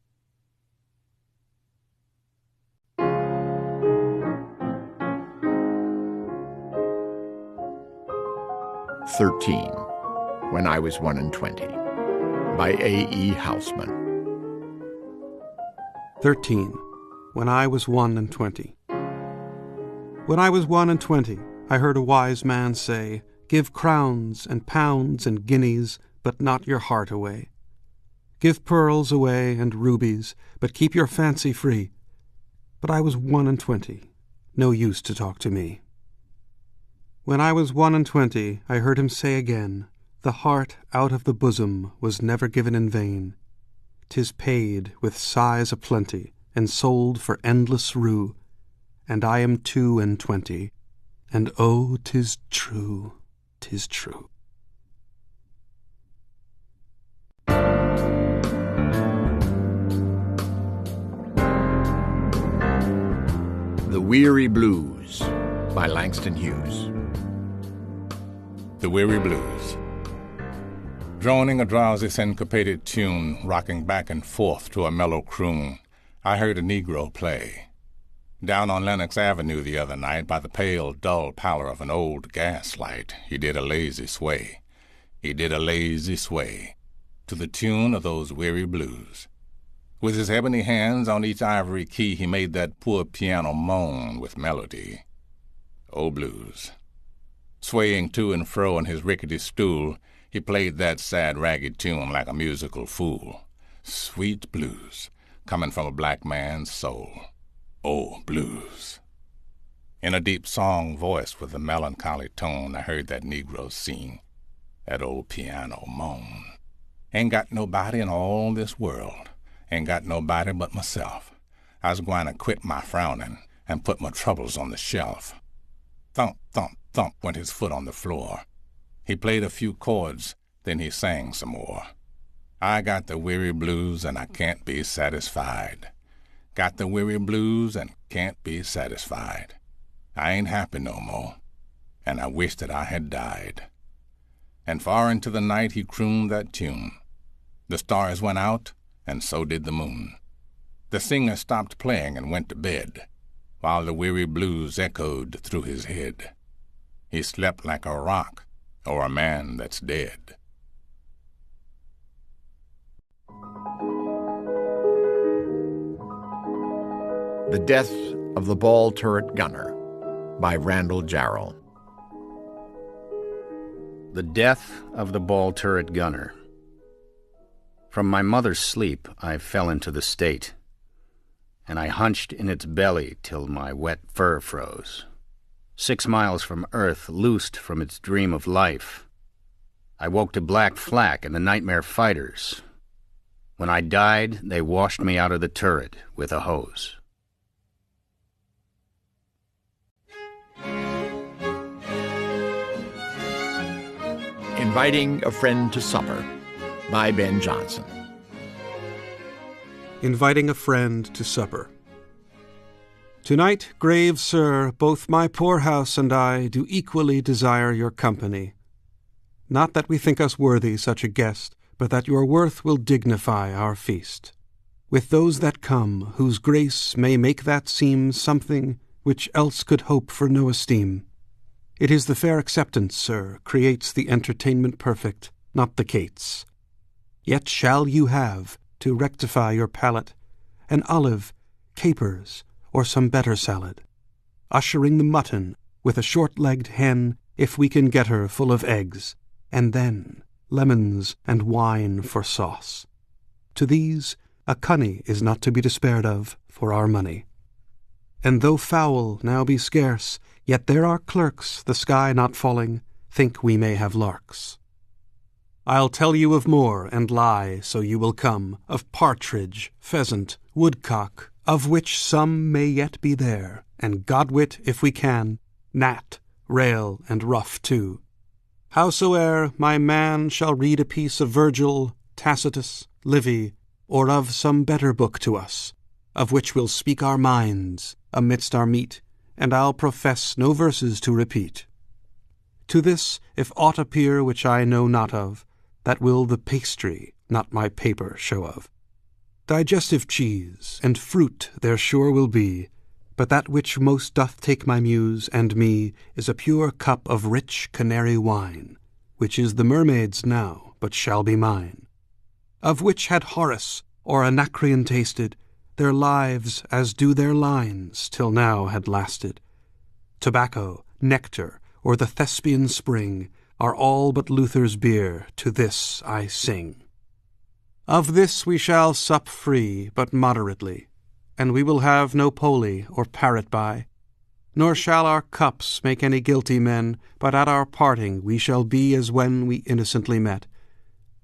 "13, When I Was 21, by A.E. Housman. 13. When I was 21. When I was 21, I heard a wise man say, "Give crowns and pounds and guineas, but not your heart away. Give pearls away and rubies, but keep your fancy free." But I was 21, no use to talk to me. When I was 21, I heard him say again, "The heart out of the bosom was never given in vain. 'Tis paid with sighs aplenty, and sold for endless rue. And I am 22, and oh, 'tis true, 'tis true." Weary Blues by Langston Hughes. The Weary Blues. Droning a drowsy syncopated tune, rocking back and forth to a mellow croon, I heard a Negro play. Down on Lenox Avenue the other night, by the pale, dull pallor of an old gas light, he did a lazy sway. He did a lazy sway, to the tune of those weary blues. With his ebony hands on each ivory key, he made that poor piano moan with melody. Oh, blues. Swaying to and fro on his rickety stool, he played that sad, ragged tune like a musical fool. Sweet blues, coming from a black man's soul. Oh, blues. In a deep song voice with a melancholy tone, I heard that Negro sing, that old piano moan. Ain't got nobody in all this world, ain't got nobody but myself. I was going to quit my frowning and put my troubles on the shelf. Thump, thump, thump went his foot on the floor. He played a few chords, then he sang some more. I got the weary blues and I can't be satisfied. Got the weary blues and can't be satisfied. I ain't happy no more, and I wish that I had died. And far into the night he crooned that tune. The stars went out, and so did the moon. The singer stopped playing and went to bed, while the weary blues echoed through his head. He slept like a rock or a man that's dead. The Death of the Ball Turret Gunner by Randall Jarrell. The Death of the Ball Turret Gunner. From my mother's sleep I fell into the state, and I hunched in its belly till my wet fur froze. 6 miles from earth, loosed from its dream of life, I woke to black flak and the nightmare fighters. When I died, they washed me out of the turret with a hose. Inviting a Friend to Supper by Ben Jonson. Inviting a Friend to Supper. Tonight, grave sir, both my poor house and I do equally desire your company. Not that we think us worthy such a guest, but that your worth will dignify our feast. With those that come, whose grace may make that seem something which else could hope for no esteem. It is the fair acceptance, sir, creates the entertainment perfect, not the cates. Yet shall you have, to rectify your palate, an olive, capers, or some better salad, ushering the mutton with a short-legged hen, if we can get her full of eggs, and then lemons and wine for sauce. To these a cunny is not to be despaired of for our money. And though fowl now be scarce, yet there are clerks, the sky not falling, think we may have larks. I'll tell you of more, and lie, so you will come, of partridge, pheasant, woodcock, of which some may yet be there, and godwit, if we can, gnat, rail, and ruff too. Howsoe'er my man shall read a piece of Virgil, Tacitus, Livy, or of some better book to us, of which we'll speak our minds amidst our meat, and I'll profess no verses to repeat. To this, if aught appear which I know not of, that will the pastry, not my paper, show of. Digestive cheese and fruit there sure will be, but that which most doth take my muse and me is a pure cup of rich canary wine, which is the mermaid's now, but shall be mine. Of which had Horace or Anacreon tasted, their lives, as do their lines, till now had lasted. Tobacco, nectar, or the Thespian spring, are all but Luther's beer, to this I sing. Of this we shall sup free, but moderately, and we will have no poli or parrot by, nor shall our cups make any guilty men, but at our parting we shall be as when we innocently met.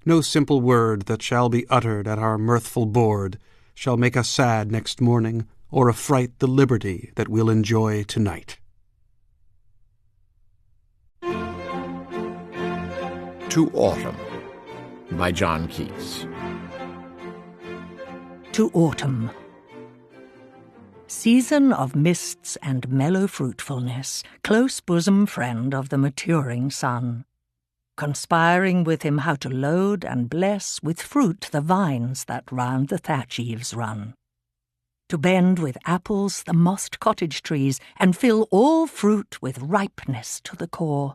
No simple word that shall be uttered at our mirthful board shall make us sad next morning, or affright the liberty that we'll enjoy tonight. To Autumn by John Keats. To Autumn. Season of mists and mellow fruitfulness, close bosom friend of the maturing sun, conspiring with him how to load and bless with fruit the vines that round the thatch eaves run, to bend with apples the mossed cottage trees, and fill all fruit with ripeness to the core,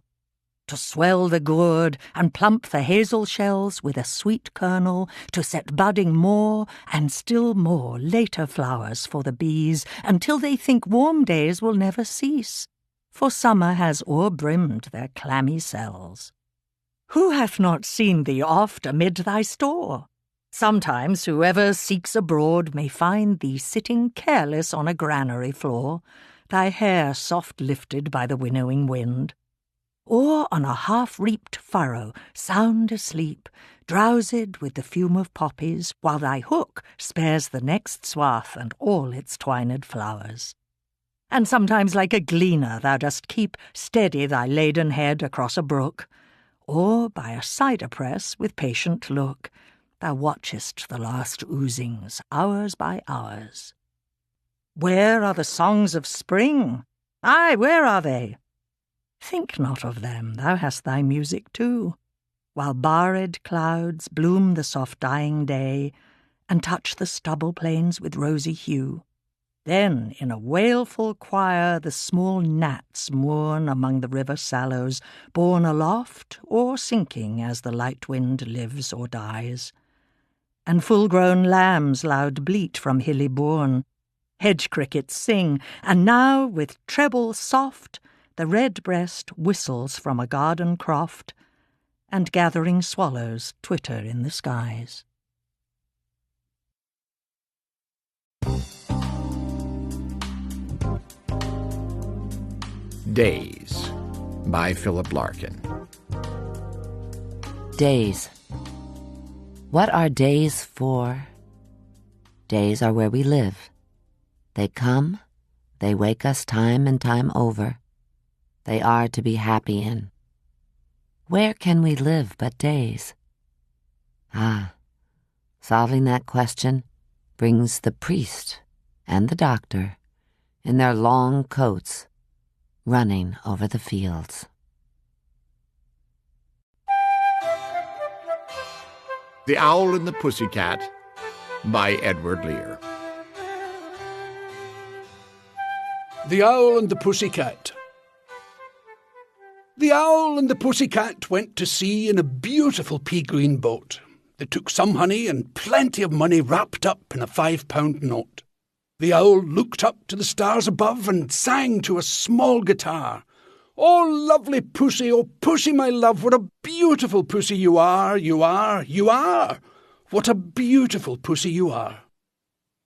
to swell the gourd and plump the hazel shells with a sweet kernel, to set budding more and still more later flowers for the bees, until they think warm days will never cease, for summer has o'erbrimmed their clammy cells. Who hath not seen thee oft amid thy store? Sometimes whoever seeks abroad may find thee sitting careless on a granary floor, thy hair soft lifted by the winnowing wind, or on a half-reaped furrow, sound asleep, drowsed with the fume of poppies, while thy hook spares the next swath and all its twined flowers. And sometimes like a gleaner thou dost keep steady thy laden head across a brook, or by a cider press with patient look thou watchest the last oozings, hours by hours. Where are the songs of spring? Aye, where are they? Think not of them, thou hast thy music too, while barred clouds bloom the soft dying day, and touch the stubble plains with rosy hue. Then in a wailful choir the small gnats mourn among the river sallows, borne aloft or sinking as the light wind lives or dies. And full-grown lambs loud bleat from hilly bourne, hedge crickets sing, and now with treble soft the red-breast whistles from a garden croft, and gathering swallows twitter in the skies. Days by Philip Larkin. Days. What are days for? Days are where we live. They come, they wake us time and time over. They are to be happy in. Where can we live but days? Ah, solving that question brings the priest and the doctor in their long coats, running over the fields. The Owl and the Pussycat by Edward Lear. The Owl and the Pussycat. The Owl and the Pussycat went to sea in a beautiful pea-green boat. They took some honey and plenty of money wrapped up in a 5-pound note. The Owl looked up to the stars above and sang to a small guitar. "Oh, lovely Pussy, oh, Pussy, my love, what a beautiful pussy you are, you are, you are! What a beautiful pussy you are!"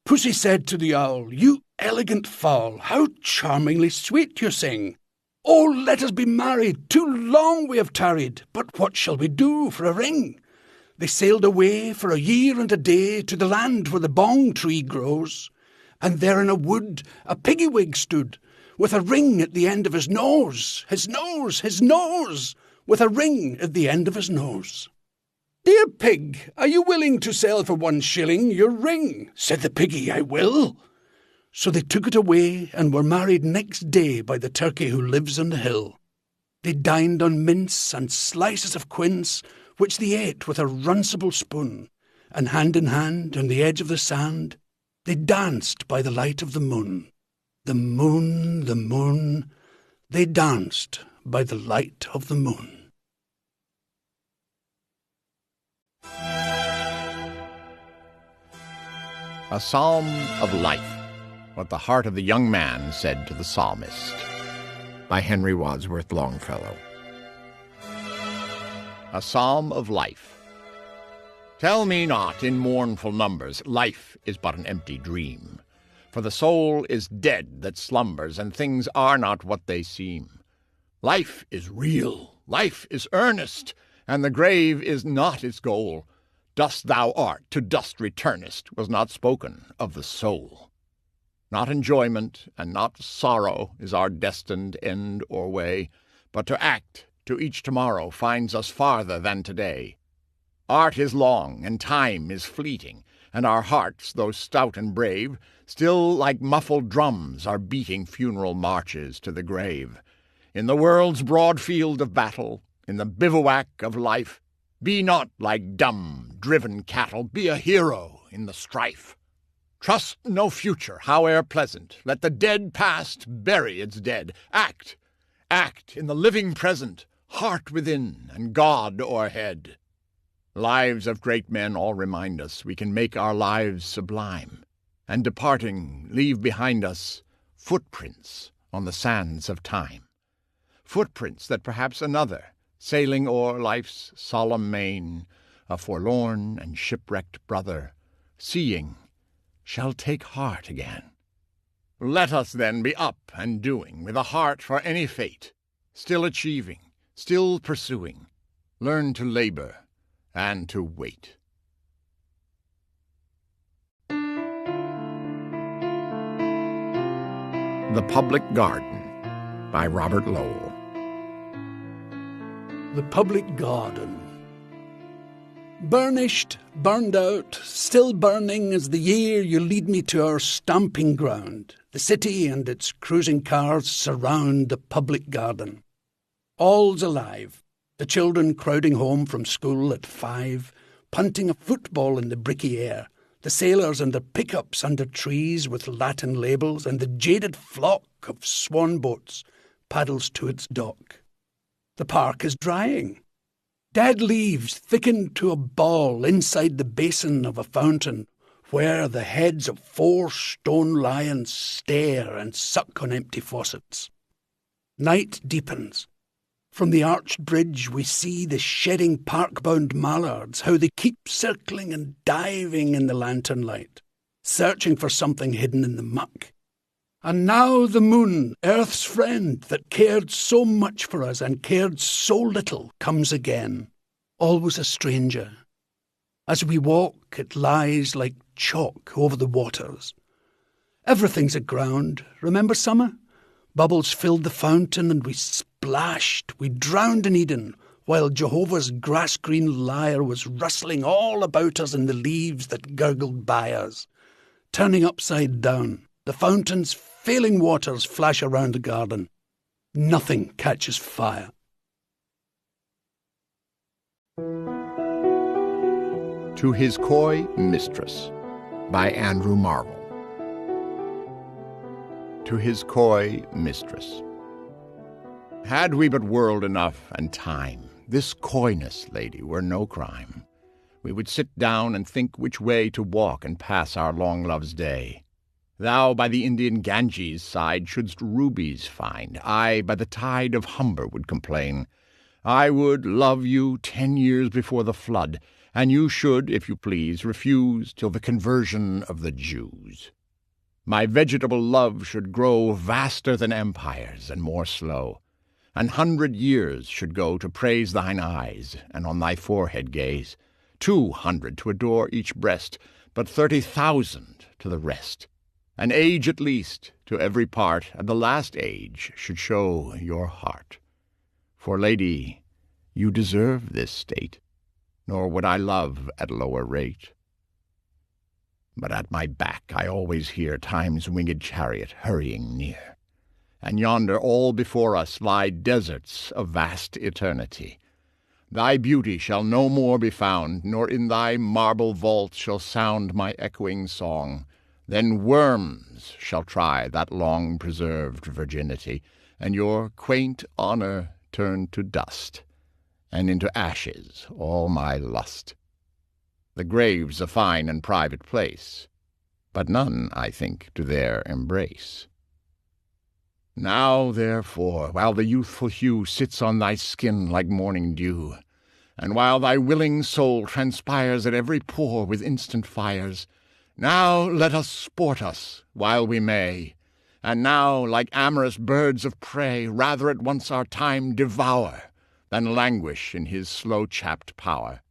Pussy said to the Owl, "You elegant fowl, how charmingly sweet you sing! Oh, let us be married, too long we have tarried, but what shall we do for a ring?" They sailed away for a year and a day to the land where the bong tree grows, and there in a wood a piggy-wig stood, with a ring at the end of his nose, his nose, with a ring at the end of his nose. "Dear pig, are you willing to sell for 1 shilling your ring?" Said the piggy, "I will." So they took it away and were married next day by the turkey who lives on the hill. They dined on mince and slices of quince, which they ate with a runcible spoon, and hand in hand on the edge of the sand they danced by the light of the moon. The moon, the moon, they danced by the light of the moon. A Psalm of Life, what the heart of the young man said to the psalmist, by Henry Wadsworth Longfellow. A Psalm of Life. Tell me not in mournful numbers, life is but an empty dream. For the soul is dead that slumbers, and things are not what they seem. Life is real, life is earnest, and the grave is not its goal. Dust thou art, to dust returnest, was not spoken of the soul. Not enjoyment and not sorrow is our destined end or way, but to act to each tomorrow finds us farther than today. Art is long and time is fleeting, and our hearts, though stout and brave, still like muffled drums are beating funeral marches to the grave. In the world's broad field of battle, in the bivouac of life, be not like dumb, driven cattle, be a hero in the strife. Trust no future, howe'er pleasant, let the dead past bury its dead. Act in the living present, heart within and God o'erhead. Lives of great men all remind us we can make our lives sublime, and departing leave behind us footprints on the sands of time. Footprints that perhaps another, sailing o'er life's solemn main, a forlorn and shipwrecked brother, seeing, shall take heart again. Let us then be up and doing, with a heart for any fate, still achieving, still pursuing, learn to labor and to wait. The Public Garden by Robert Lowell. The Public Garden. Burnished, burned out, still burning as the year you lead me to our stamping ground. The city and its cruising cars surround the public garden. All's alive, the children crowding home from school at 5, punting a football in the bricky air, the sailors and their pickups under trees with Latin labels, and the jaded flock of swan boats paddles to its dock. The park is drying. Dead leaves thickened to a ball inside the basin of a fountain, where the heads of 4 stone lions stare and suck on empty faucets. Night deepens. From the arched bridge we see the shedding park-bound mallards, how they keep circling and diving in the lantern light, searching for something hidden in the muck. And now the moon, Earth's friend, that cared so much for us and cared so little, comes again, always a stranger. As we walk, it lies like chalk over the waters. Everything's aground. Remember summer? Bubbles filled the fountain and we splashed, we drowned in Eden, while Jehovah's grass-green lyre was rustling all about us in the leaves that gurgled by us. Turning upside down, the fountain's failing waters flash around the garden. Nothing catches fire. To His Coy Mistress by Andrew Marvell. To His Coy Mistress. Had we but world enough and time, this coyness, lady, were no crime. We would sit down and think which way to walk and pass our long love's day. Thou by the Indian Ganges side shouldst rubies find. I by the tide of Humber would complain. I would love you 10 years before the flood, and you should, if you please, refuse till the conversion of the Jews. My vegetable love should grow vaster than empires and more slow. 100 years should go to praise thine eyes, and on thy forehead gaze. 200 to adore each breast, but 30,000 to the rest. An age at least to every part, and the last age should show your heart. For, lady, you deserve this state, nor would I love at lower rate. But at my back I always hear Time's winged chariot hurrying near, and yonder all before us lie deserts of vast eternity. Thy beauty shall no more be found, nor in thy marble vault shall sound my echoing song. Then worms shall try that long-preserved virginity, and your quaint honor turn to dust, and into ashes all my lust. The grave's a fine and private place, but none, I think, to there embrace. Now, therefore, while the youthful hue sits on thy skin like morning dew, and while thy willing soul transpires at every pore with instant fires, now let us sport us while we may, and now, like amorous birds of prey, rather at once our time devour than languish in his slow-chapped power.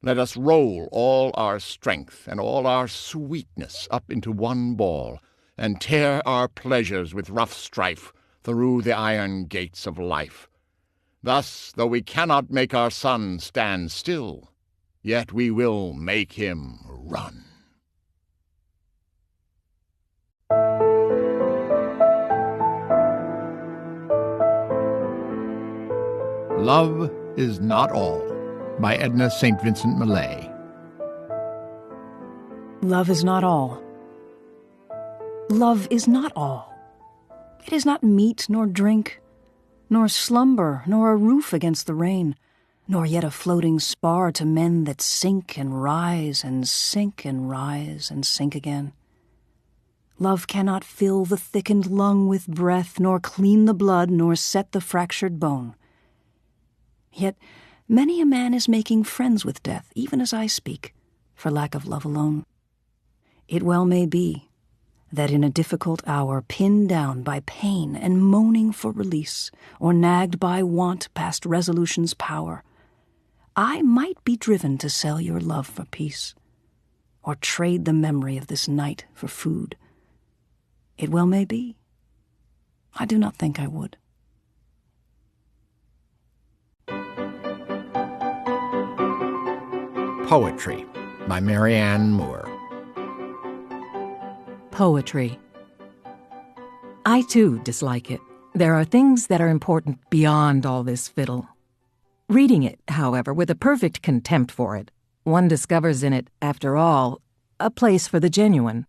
Let us roll all our strength and all our sweetness up into one ball, and tear our pleasures with rough strife through the iron gates of life. Thus, though we cannot make our sun stand still, yet we will make him run. Love is Not All by Edna St. Vincent Millay. Love is not all. Love is not all. It is not meat nor drink, nor slumber, nor a roof against the rain, nor yet a floating spar to men that sink and rise and sink and rise and sink again. Love cannot fill the thickened lung with breath, nor clean the blood, nor set the fractured bone. Yet many a man is making friends with death, even as I speak, for lack of love alone. It well may be that in a difficult hour, pinned down by pain and moaning for release, or nagged by want past resolution's power, I might be driven to sell your love for peace, or trade the memory of this night for food. It well may be. I do not think I would. Poetry by Marianne Moore. Poetry. I, too, dislike it. There are things that are important beyond all this fiddle. Reading it, however, with a perfect contempt for it, one discovers in it, after all, a place for the genuine.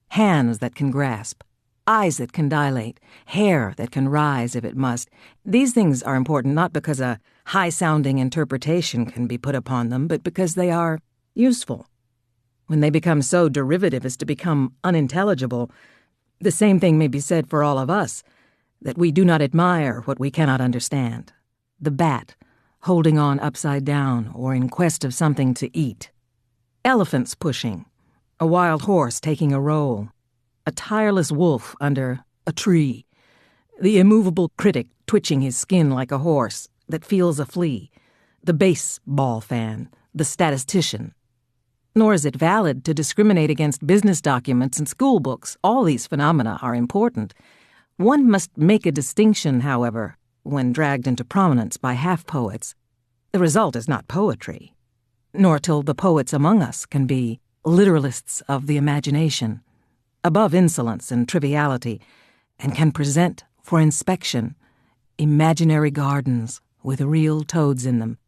Hands that can grasp, eyes that can dilate, hair that can rise if it must. These things are important not because a high-sounding interpretation can be put upon them, but because they are useful. When they become so derivative as to become unintelligible, the same thing may be said for all of us, that we do not admire what we cannot understand. The bat, holding on upside down or in quest of something to eat. Elephants pushing, a wild horse taking a roll, a tireless wolf under a tree, the immovable critic twitching his skin like a horse that feels a flea, the baseball fan, the statistician. Nor is it valid to discriminate against business documents and school books. All these phenomena are important. One must make a distinction, however, when dragged into prominence by half-poets. The result is not poetry, nor till the poets among us can be literalists of the imagination, above insolence and triviality, and can present for inspection imaginary gardens with real toads in them.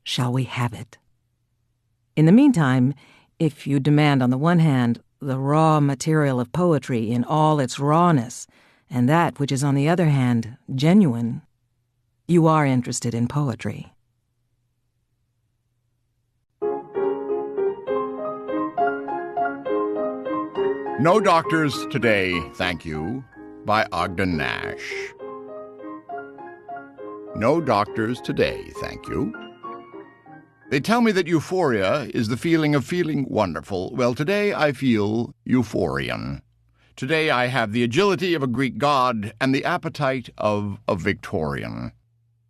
Shall we have it? In the meantime, if you demand on the one hand the raw material of poetry in all its rawness, and that which is on the other hand genuine, you are interested in poetry. No Doctors Today, Thank You, by Ogden Nash. No doctors today, thank you. They tell me that euphoria is the feeling of feeling wonderful. Well, today I feel euphorian. Today I have the agility of a Greek god and the appetite of a Victorian.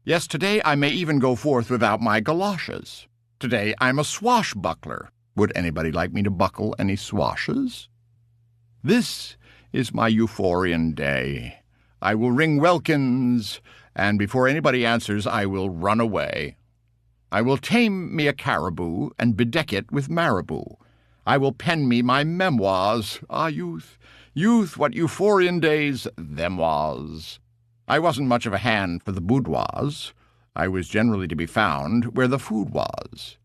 Yes, today I may even go forth without my galoshes. Today I'm a swashbuckler. Would anybody like me to buckle any swashes? This is my euphorian day. I will ring welkins, and before anybody answers, I will run away. I will tame me a caribou and bedeck it with marabou. I will pen me my memoirs. Ah, youth, youth, what euphorian days them was. I wasn't much of a hand for the boudoirs. I was generally to be found where the food was.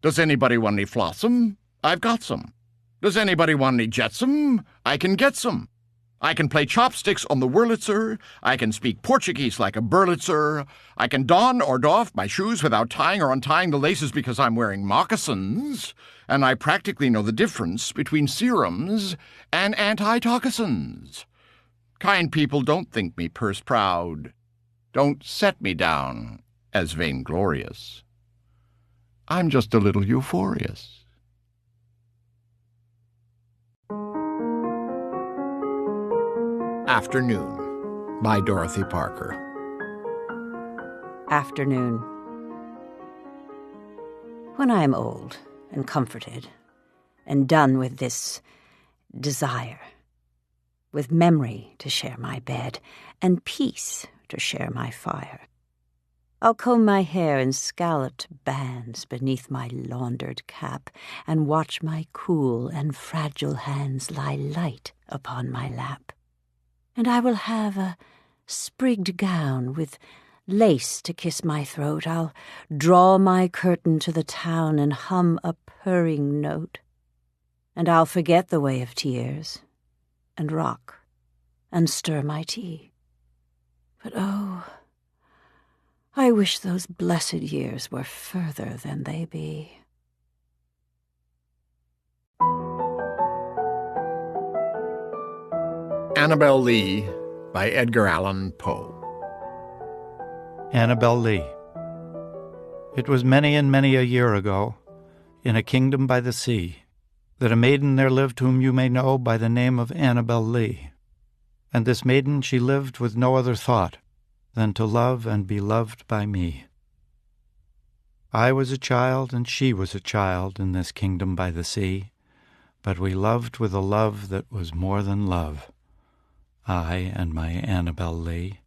Does anybody want any flotsam? I've got some. Does anybody want any jetsam? I can get some. I can play chopsticks on the Wurlitzer. I can speak Portuguese like a Berlitzer. I can don or doff my shoes without tying or untying the laces because I'm wearing moccasins. And I practically know the difference between serums and antitoxins. Kind people, don't think me purse-proud. Don't set me down as vainglorious. I'm just a little euphorious. Afternoon by Dorothy Parker. Afternoon. When I am old and comforted and done with this desire, with memory to share my bed and peace to share my fire, I'll comb my hair in scalloped bands beneath my laundered cap and watch my cool and fragile hands lie light upon my lap. And I will have a sprigged gown with lace to kiss my throat. I'll draw my curtain to the town and hum a purring note. And I'll forget the way of tears, and rock, and stir my tea. But oh, I wish those blessed years were further than they be. Annabel Lee by Edgar Allan Poe. Annabel Lee. It was many and many a year ago, in a kingdom by the sea, that a maiden there lived whom you may know by the name of Annabel Lee. And this maiden she lived with no other thought than to love and be loved by me. I was a child and she was a child in this kingdom by the sea, but we loved with a love that was more than love, I and my Annabel Lee,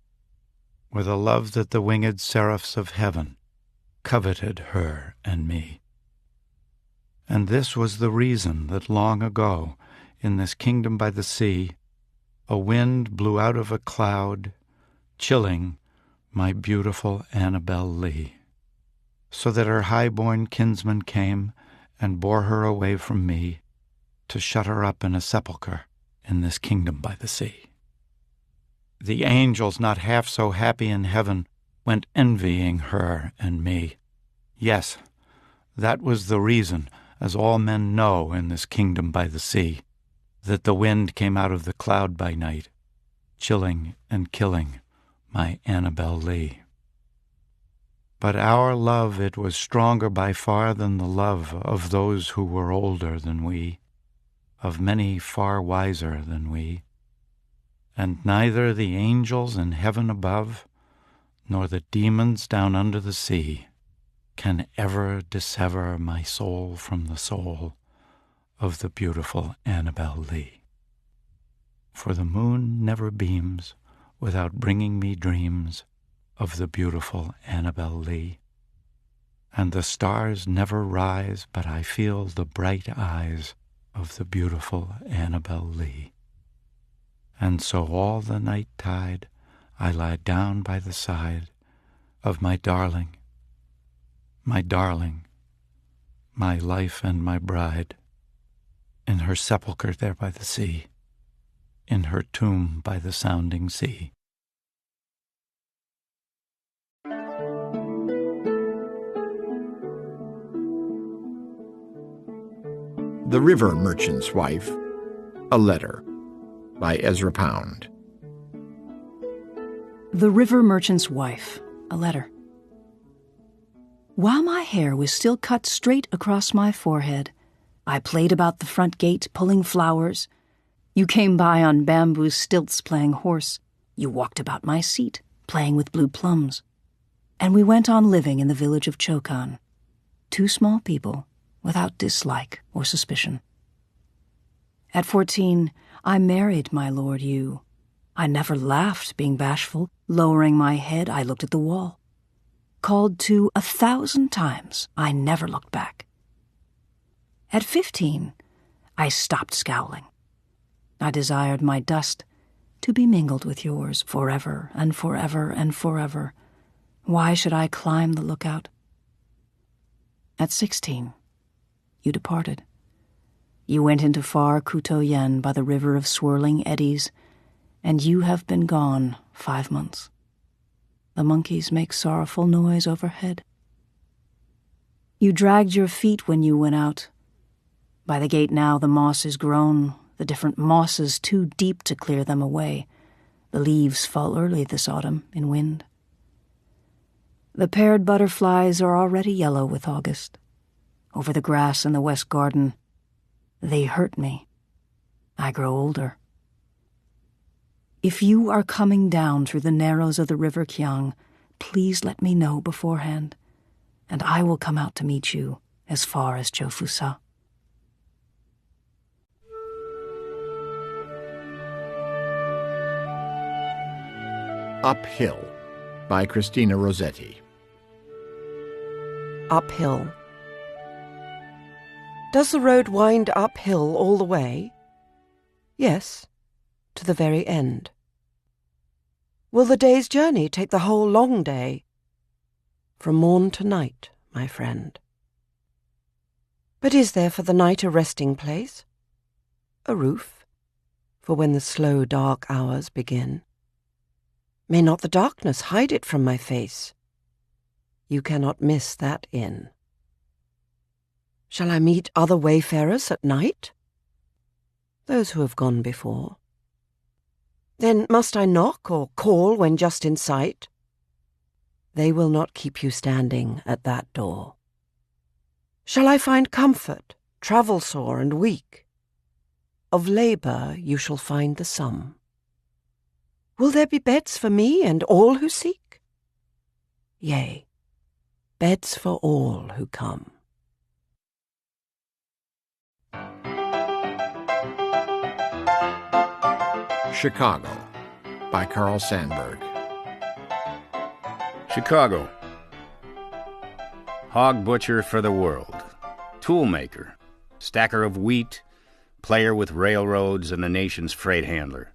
with a love that the winged seraphs of heaven coveted her and me. And this was the reason that long ago, in this kingdom by the sea, a wind blew out of a cloud, chilling my beautiful Annabel Lee, so that her high-born kinsman came and bore her away from me to shut her up in a sepulchre in this kingdom by the sea. The angels, not half so happy in heaven, went envying her and me. Yes, that was the reason, as all men know in this kingdom by the sea, that the wind came out of the cloud by night, chilling and killing my Annabel Lee. But our love, it was stronger by far than the love of those who were older than we, of many far wiser than we, and neither the angels in heaven above, nor the demons down under the sea, can ever dissever my soul from the soul of the beautiful Annabel Lee. For the moon never beams without bringing me dreams of the beautiful Annabel Lee, and the stars never rise but I feel the bright eyes of the beautiful Annabel Lee. And so all the night tide I lie down by the side of my darling, my life and my bride, in her sepulchre there by the sea, in her tomb by the sounding sea. The River Merchant's Wife, a Letter, by Ezra Pound. The River Merchant's Wife, a Letter. While my hair was still cut straight across my forehead, I played about the front gate pulling flowers. You came by on bamboo stilts playing horse. You walked about my seat playing with blue plums. And we went on living in the village of Chokan, two small people without dislike or suspicion. At 14, I married my Lord Yu. I never laughed, being bashful. Lowering my head, I looked at the wall. Called to 1,000 times, I never looked back. At 15, I stopped scowling. I desired my dust to be mingled with yours forever and forever and forever. Why should I climb the lookout? At 16, you departed. You went into far Kuto-yen by the river of swirling eddies, and you have been gone 5 months. The monkeys make sorrowful noise overhead. You dragged your feet when you went out. By the gate now the moss is grown, the different mosses too deep to clear them away. The leaves fall early this autumn in wind. The paired butterflies are already yellow with August. Over the grass in the west garden, they hurt me. I grow older. If you are coming down through the narrows of the river Kiang, please let me know beforehand, and I will come out to meet you as far as Jofusa. Uphill, by Christina Rossetti. Uphill. Does the road wind uphill all the way? Yes, to the very end. Will the day's journey take the whole long day? From morn to night, my friend. But is there for the night a resting place? A roof, for when the slow dark hours begin? May not the darkness hide it from my face? You cannot miss that inn. Shall I meet other wayfarers at night? Those who have gone before. Then must I knock or call when just in sight? They will not keep you standing at that door. Shall I find comfort, travel-sore and weak? Of labour you shall find the sum. Will there be beds for me and all who seek? Yea, beds for all who come. Chicago by Carl Sandburg. Chicago. Hog butcher for the world. Tool maker. Stacker of wheat. Player with railroads and the nation's freight handler.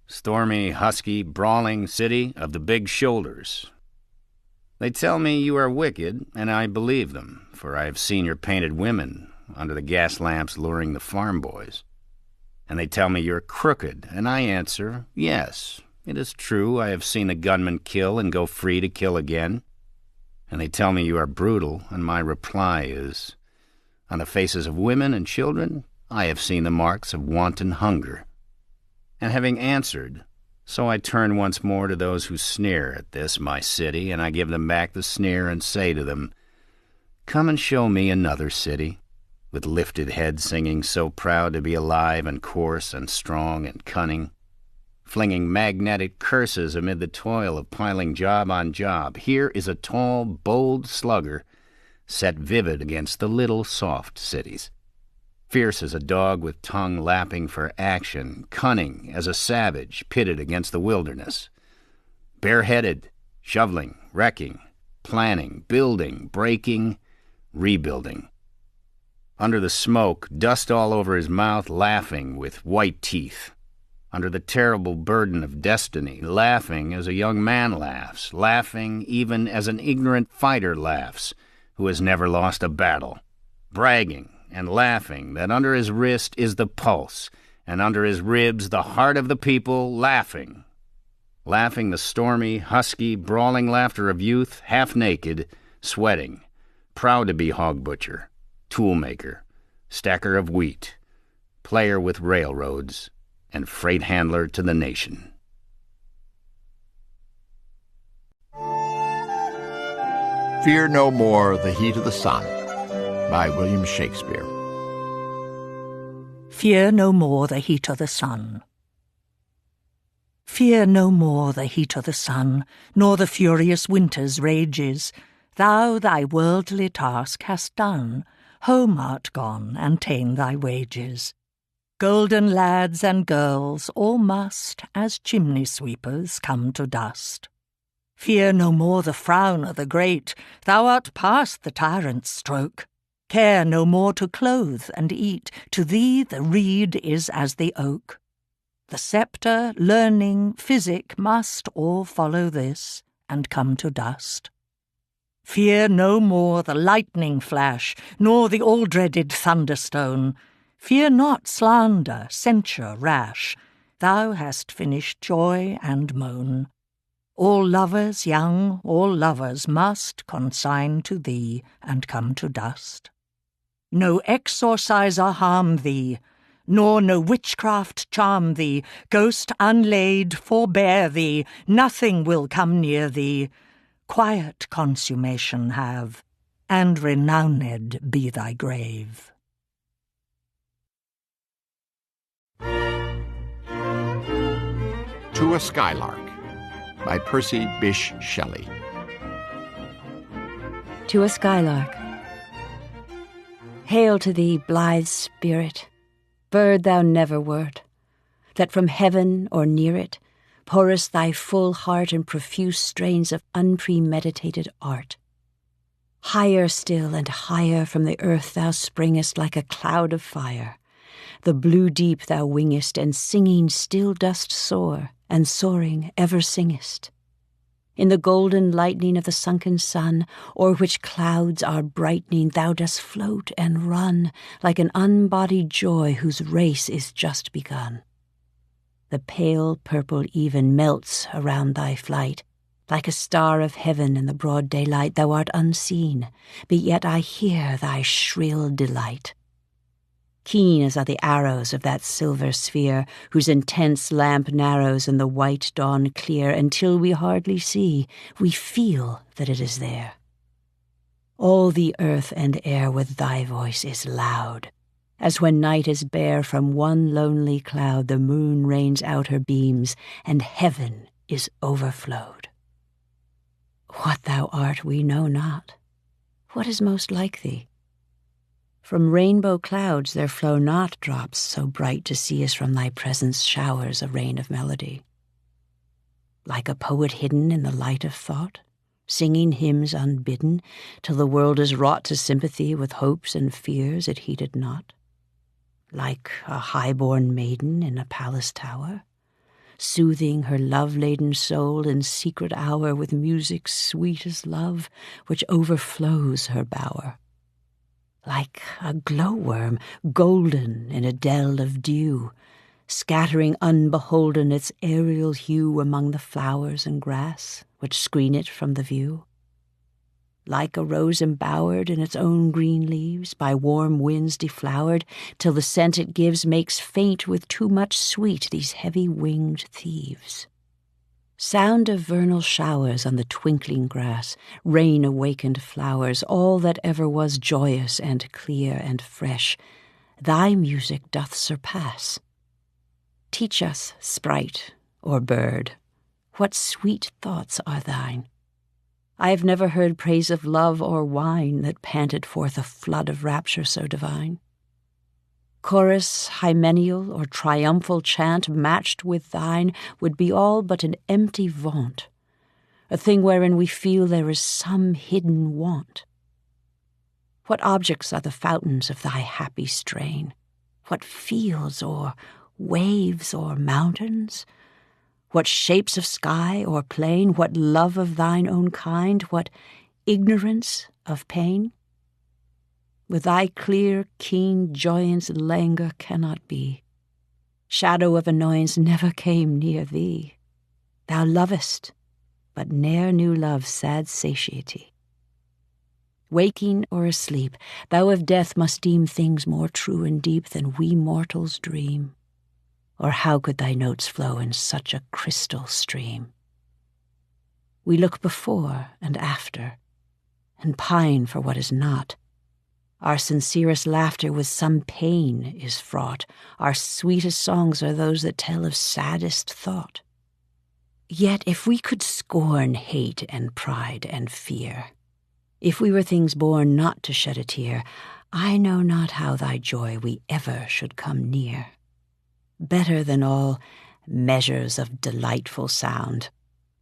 Stormy, husky, brawling city of the big shoulders. They tell me you are wicked, and I believe them, for I have seen your painted women under the gas lamps luring the farm boys. And they tell me you're crooked, and I answer, yes, it is true, I have seen a gunman kill and go free to kill again. And they tell me you are brutal, and my reply is, on the faces of women and children, I have seen the marks of wanton hunger. And having answered, so I turn once more to those who sneer at this, my city, and I give them back the sneer and say to them, come and show me another city, with lifted head singing, so proud to be alive and coarse and strong and cunning, flinging magnetic curses amid the toil of piling job on job. Here is a tall, bold slugger set vivid against the little, soft cities. Fierce as a dog with tongue lapping for action, cunning as a savage pitted against the wilderness. Bareheaded, shoveling, wrecking, planning, building, breaking, rebuilding. Under the smoke, dust all over his mouth, laughing with white teeth. Under the terrible burden of destiny, laughing as a young man laughs, laughing even as an ignorant fighter laughs, who has never lost a battle, bragging and laughing that under his wrist is the pulse, and under his ribs the heart of the people, laughing. Laughing the stormy, husky, brawling laughter of youth, half naked, sweating, proud to be hog butcher, tool maker, stacker of wheat, player with railroads, and freight handler to the nation. Fear No More, The Heat of the Sun by William Shakespeare. Fear no more the heat of the sun. Fear no more the heat of the sun, nor the furious winter's rages. Thou thy worldly task hast done, home art gone, and ta'en thy wages. Golden lads and girls all must, as chimney sweepers, come to dust. Fear no more the frown of the great, thou art past the tyrant's stroke. Care no more to clothe and eat, to thee the reed is as the oak. The sceptre, learning, physic must all follow this, and come to dust. Fear no more the lightning flash, nor the all-dreaded thunderstone. Fear not slander, censure rash, thou hast finished joy and moan. All lovers young, all lovers must consign to thee, and come to dust. No exorciser harm thee, nor no witchcraft charm thee, ghost unlaid forbear thee, nothing will come near thee. Quiet consummation have, and renowned be thy grave. To a Skylark by Percy Bysshe Shelley. To a Skylark. Hail to thee, blithe spirit, bird thou never wert, that from heaven or near it pourest thy full heart in profuse strains of unpremeditated art. Higher still and higher from the earth thou springest like a cloud of fire. The blue deep thou wingest, and singing still dost soar, and soaring ever singest. In the golden lightning of the sunken sun, o'er which clouds are brightening, thou dost float and run, like an unbodied joy whose race is just begun. The pale purple even melts around thy flight, like a star of heaven in the broad daylight. Thou art unseen, but yet I hear thy shrill delight. Keen as are the arrows of that silver sphere, whose intense lamp narrows in the white dawn clear, until we hardly see, we feel that it is there. All the earth and air with thy voice is loud, as when night is bare from one lonely cloud the moon rains out her beams, and heaven is overflowed. What thou art we know not. What is most like thee? From rainbow clouds there flow not drops so bright to see us from thy presence showers a rain of melody. Like a poet hidden in the light of thought, singing hymns unbidden, till the world is wrought to sympathy with hopes and fears it heeded not. Like a high-born maiden in a palace tower, soothing her love-laden soul in secret hour with music sweet as love, which overflows her bower. Like a glowworm golden in a dell of dew, scattering unbeholden its aerial hue among the flowers and grass which screen it from the view. Like a rose embowered in its own green leaves, by warm winds deflowered, till the scent it gives makes faint with too much sweet these heavy-winged thieves. Sound of vernal showers on the twinkling grass, rain-awakened flowers, all that ever was joyous and clear and fresh, thy music doth surpass. Teach us, sprite or bird, what sweet thoughts are thine. I have never heard praise of love or wine that panted forth a flood of rapture so divine. Chorus, hymeneal, or triumphal chant matched with thine would be all but an empty vaunt, a thing wherein we feel there is some hidden want. What objects are the fountains of thy happy strain? What fields or waves or mountains? What shapes of sky or plain? What love of thine own kind? What ignorance of pain? With thy clear, keen joyance languor cannot be. Shadow of annoyance never came near thee. Thou lovest, but ne'er knew love's sad satiety. Waking or asleep, thou of death must deem things more true and deep than we mortals dream. Or how could thy notes flow in such a crystal stream? We look before and after, and pine for what is not. Our sincerest laughter with some pain is fraught. Our sweetest songs are those that tell of saddest thought. Yet if we could scorn hate and pride and fear, if we were things born not to shed a tear, I know not how thy joy we ever should come near. Better than all measures of delightful sound,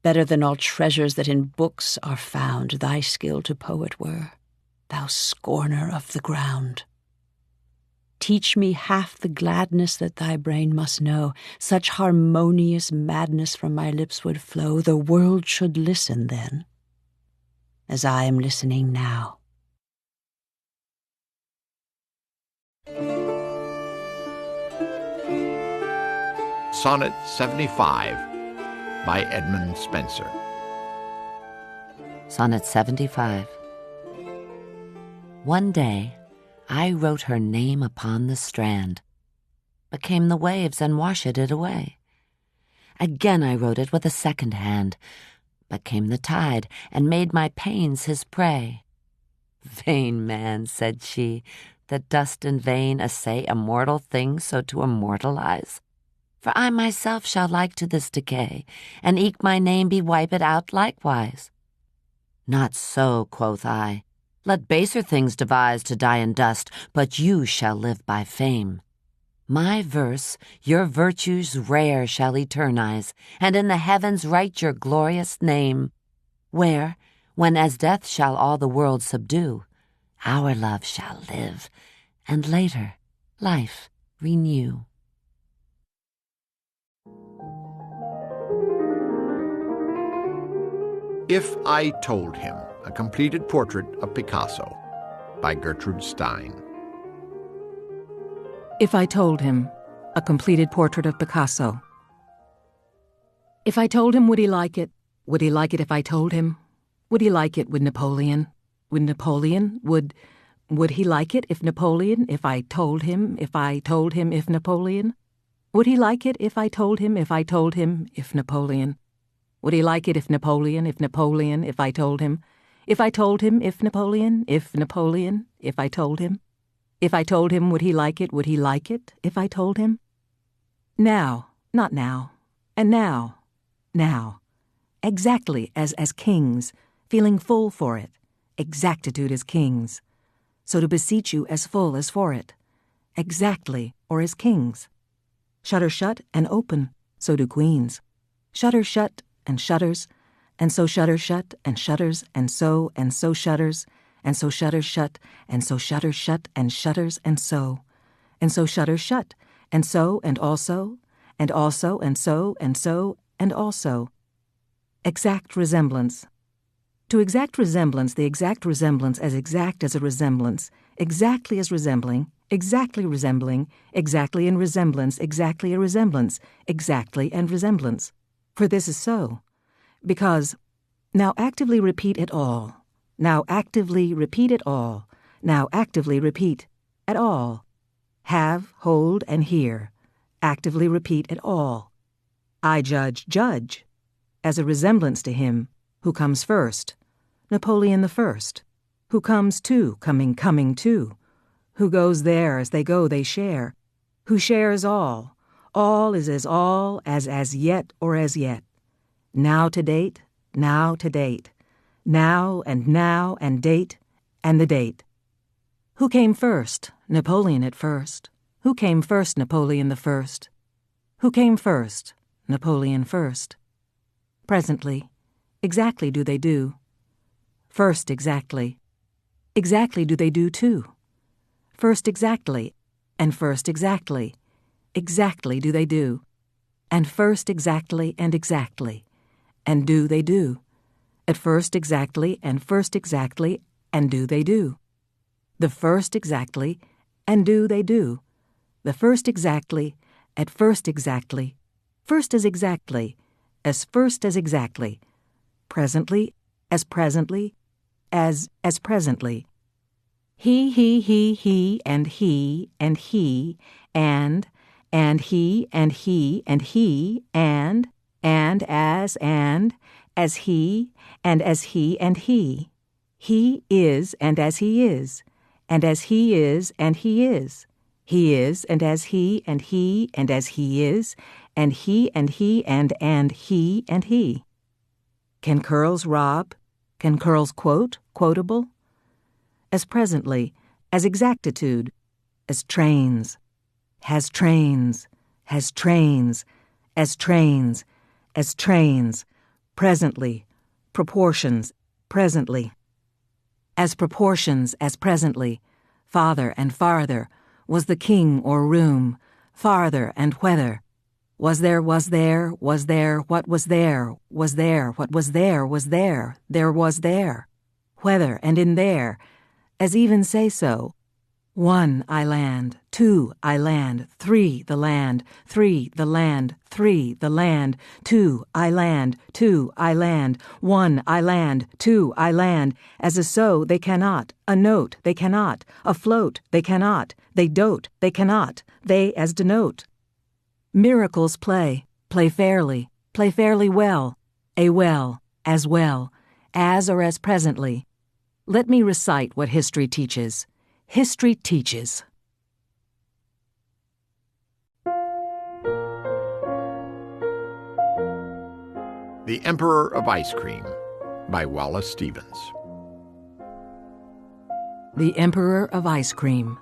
better than all treasures that in books are found, thy skill to poet were, thou scorner of the ground. Teach me half the gladness that thy brain must know, such harmonious madness from my lips would flow, the world should listen then, as I am listening now. Sonnet 75 by Edmund Spenser. Sonnet 75. One day I wrote her name upon the strand, but came the waves and washed it away. Again I wrote it with a second hand, but came the tide and made my pains his prey. Vain man, said she, that dost in vain essay a mortal thing so to immortalize. For I myself shall like to this decay, and eke my name be wiped out likewise. Not so, quoth I. Let baser things devise to die in dust, but you shall live by fame. My verse your virtues rare shall eternize, and in the heavens write your glorious name, where, when as death shall all the world subdue, our love shall live, and later life renew. If I Told Him, a completed portrait of Picasso, by Gertrude Stein. If I Told Him, a completed portrait of Picasso. If I told him, would he like it? Would he like it if I told him? Would he like it with Napoleon? Would Napoleon? Would he like it if Napoleon, if I told him, if Napoleon? Would he like it if I told him, if Napoleon? Would he like it if Napoleon, if I told him? If I told him, if Napoleon, if I told him? If I told him, would he like it, if I told him? Now, not now, and now. Exactly as kings, feeling full for it, exactitude as kings. So to beseech you as full as for it, exactly, or as kings. Shutter shut and open, so do queens. Shutter shut and shutters, and so shutters shut and shutters, and so shutters, and so shutters shut, and so shutters shut and shutters, and so shutters shut, and so and also, and also and so and so and also. Exact resemblance. To exact resemblance, the exact resemblance as exact as a resemblance, exactly as resembling, exactly resembling, exactly in resemblance, exactly a resemblance, exactly and resemblance. For this is so. Because, now actively repeat it all. Now actively repeat it all. Now actively repeat at all. Have, hold, and hear. Actively repeat it all. I judge, as a resemblance to him who comes first, Napoleon the First, who comes to, coming to, who goes there as they go they share, who shares all is as yet or as yet, now to date, now and date, and the date. Who came first? Napoleon at first. Who came first? Napoleon the First. Who came first? Napoleon first. Presently, exactly do they do. First exactly. Exactly do they do too. First exactly, and first exactly. Exactly do they do. And first exactly, and do they do. At first exactly, and do they do. The first exactly, and do they do. The first exactly, at first exactly. First as exactly, as first as exactly. Presently, as presently, as presently. He, and he, and he, and he, and he, and he, and as he, and as he, and he. He is, and as he is, and as he is, and he is. He is, and as he, and as he is, and he, and he, and he, and he. Can curls rob? Can curls quote, quotable? As presently, as exactitude, as trains, has trains, as trains, presently, proportions, presently. As proportions, as presently, farther and farther, was the king or room, farther and whether. Was there, what was there, what was there, there was there. Whether and in there, as even say so. 1 I land, 2 I land, 3 the land, 3 the land, 3 the land, 2 I land, 2 I land, 1 I land, 2 I land, as a so they cannot, a note they cannot, afloat they cannot, they dote they cannot, they as denote. Miracles play fairly well, a well, as or as presently. Let me recite what history teaches. History teaches. The Emperor of Ice Cream by Wallace Stevens. The Emperor of Ice Cream.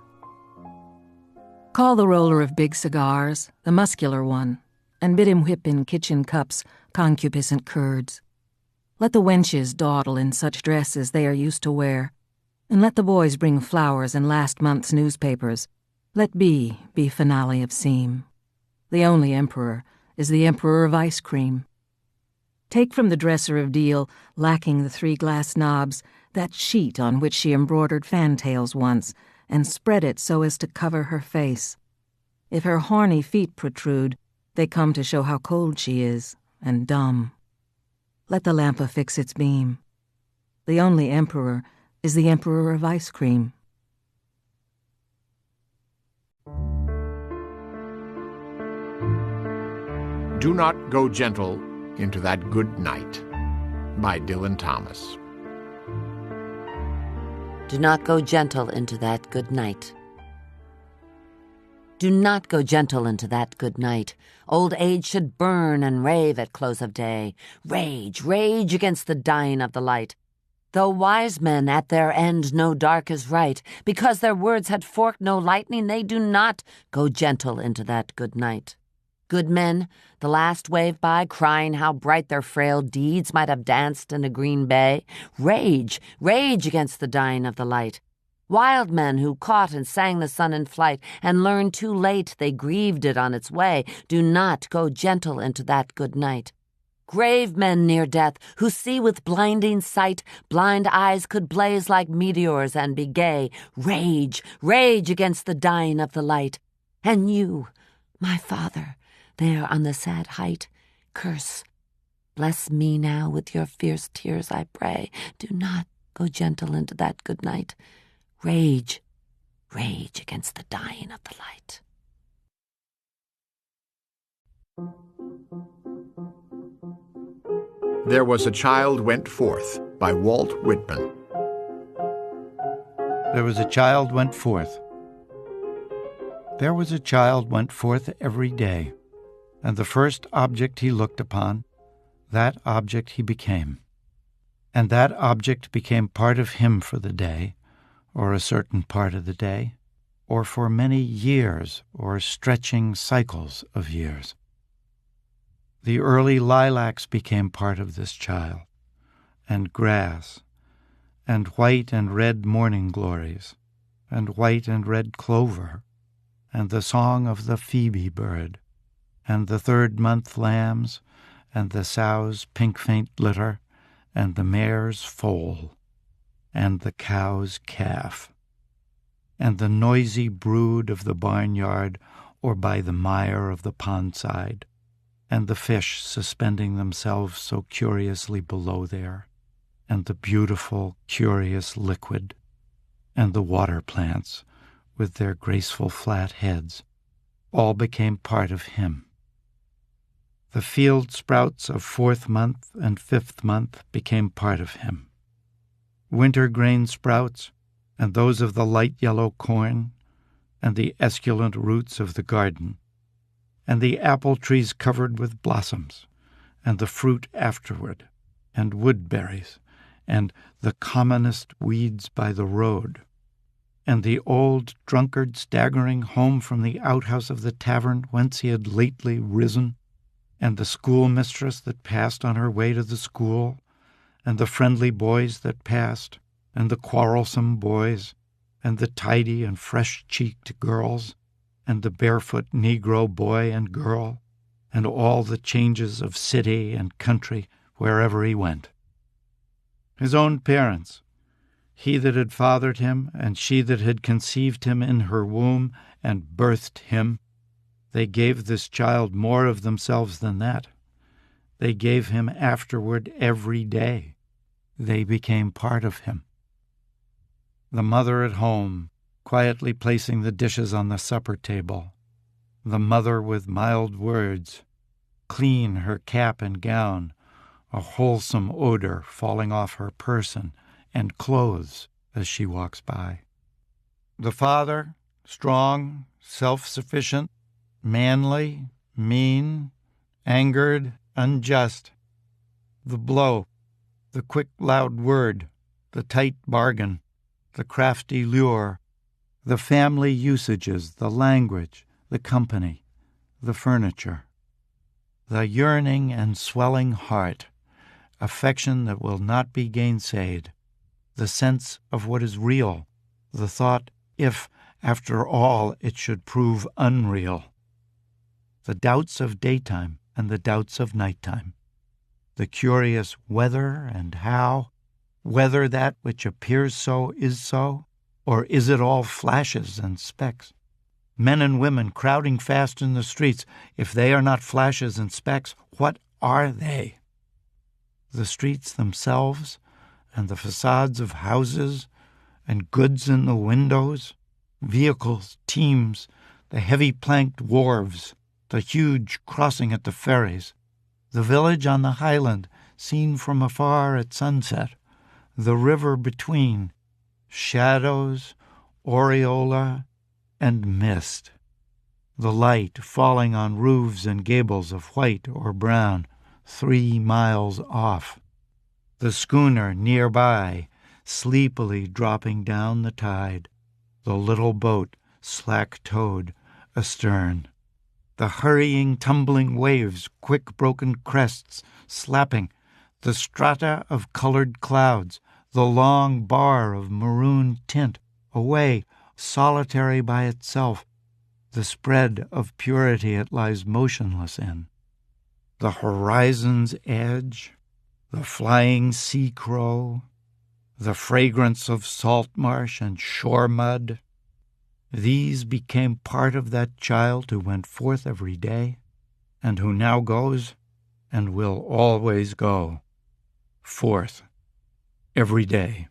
Call the roller of big cigars, the muscular one, and bid him whip in kitchen cups concupiscent curds. Let the wenches dawdle in such dress as they are used to wear, and let the boys bring flowers and last month's newspapers, Let be finale of seam. The only emperor is the emperor of ice cream. Take from the dresser of deal, lacking the 3 glass knobs, that sheet on which she embroidered fantails once, and spread it so as to cover her face. If her horny feet protrude, they come to show how cold she is, and dumb. Let the lamp affix its beam. The only emperor is the emperor of ice cream. Do Not Go Gentle into That Good Night by Dylan Thomas. Do not go gentle into that good night. Do not go gentle into that good night. Old age should burn and rave at close of day. Rage, rage against the dying of the light. Though wise men at their end know dark is right, because their words had forked no lightning, they do not go gentle into that good night. Good men, the last wave by, crying how bright their frail deeds might have danced in a green bay. Rage, rage against the dying of the light. Wild men who caught and sang the sun in flight, and learned too late they grieved it on its way, do not go gentle into that good night. Grave men near death, who see with blinding sight, blind eyes could blaze like meteors and be gay. Rage, rage against the dying of the light. And you, my father, there on the sad height, curse. Bless me now with your fierce tears, I pray. Do not go gentle into that good night. Rage, rage against the dying of the light. There Was a Child Went Forth by Walt Whitman. There was a child went forth. There was a child went forth every day, and the first object he looked upon, that object he became. And that object became part of him for the day, or a certain part of the day, or for many years, or stretching cycles of years. The early lilacs became part of this child, and grass, and white and red morning glories, and white and red clover, and the song of the phoebe bird, and the 3rd-month lambs, and the sow's pink faint litter, and the mare's foal, and the cow's calf, and the noisy brood of the barnyard or by the mire of the pondside, and the fish suspending themselves so curiously below there, and the beautiful, curious liquid, and the water plants with their graceful flat heads, all became part of him. The field sprouts of 4th month and 5th month became part of him. Winter grain sprouts, and those of the light yellow corn, and the esculent roots of the garden, and the apple trees covered with blossoms, and the fruit afterward, and woodberries, and the commonest weeds by the road, and the old drunkard staggering home from the outhouse of the tavern whence he had lately risen, and the schoolmistress that passed on her way to the school, and the friendly boys that passed, and the quarrelsome boys, and the tidy and fresh-cheeked girls, and the barefoot Negro boy and girl, and all the changes of city and country wherever he went. His own parents, he that had fathered him, and she that had conceived him in her womb and birthed him, they gave this child more of themselves than that. They gave him afterward every day. They became part of him. The mother at home, quietly placing the dishes on the supper table. The mother with mild words, clean her cap and gown, a wholesome odor falling off her person and clothes as she walks by. The father, strong, self-sufficient, manly, mean, angered, unjust. The blow, the quick, loud word, the tight bargain, the crafty lure, the family usages, the language, the company, the furniture, the yearning and swelling heart, affection that will not be gainsayed, the sense of what is real, the thought, if, after all it should prove unreal. The doubts of daytime and the doubts of nighttime, the curious whether and how, whether that which appears so is so, or is it all flashes and specks? Men and women crowding fast in the streets, if they are not flashes and specks, what are they? The streets themselves, and the facades of houses, and goods in the windows, vehicles, teams, the heavy planked wharves, the huge crossing at the ferries, the village on the highland seen from afar at sunset, the river between, shadows, aureola, and mist, the light falling on roofs and gables of white or brown 3 miles off, the schooner nearby sleepily dropping down the tide, the little boat slack-towed astern, the hurrying, tumbling waves, quick broken crests slapping, the strata of colored clouds, the long bar of maroon tint, away, solitary by itself, the spread of purity it lies motionless in, the horizon's edge, the flying sea crow, the fragrance of salt marsh and shore mud. These became part of that child who went forth every day, and who now goes, and will always go, forth every day.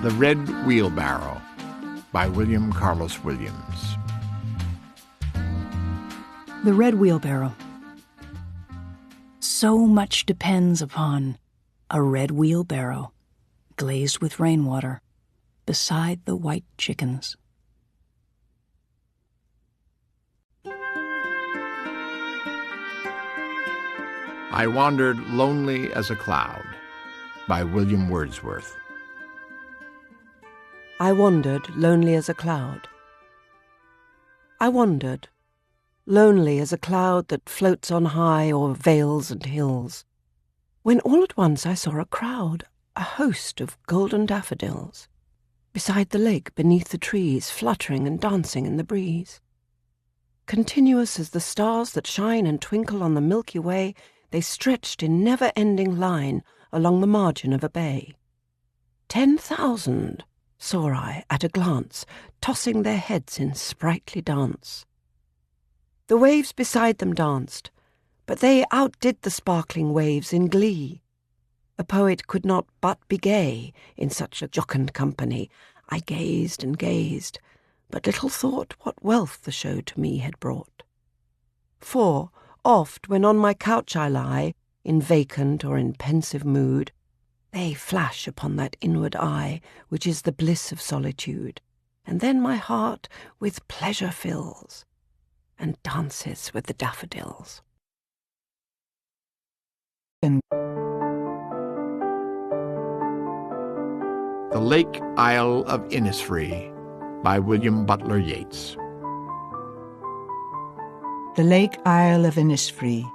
The Red Wheelbarrow by William Carlos Williams. The Red Wheelbarrow. So much depends upon a red wheelbarrow glazed with rainwater beside the white chickens. I Wandered Lonely as a Cloud by William Wordsworth. I wandered lonely as a cloud. I wandered, lonely as a cloud that floats on high o'er vales and hills, when all at once I saw a crowd, a host of golden daffodils, beside the lake beneath the trees, fluttering and dancing in the breeze. Continuous as the stars that shine and twinkle on the Milky Way, they stretched in never-ending line along the margin of a bay. 10,000 saw I at a glance, tossing their heads in sprightly dance. The waves beside them danced, but they outdid the sparkling waves in glee. A poet could not but be gay in such a jocund company. I gazed and gazed, but little thought what wealth the show to me had brought. For, oft when on my couch I lie, in vacant or in pensive mood, they flash upon that inward eye, which is the bliss of solitude, and then my heart with pleasure fills, and dances with the daffodils. The Lake Isle of Innisfree by William Butler Yeats. The Lake Isle of Innisfree.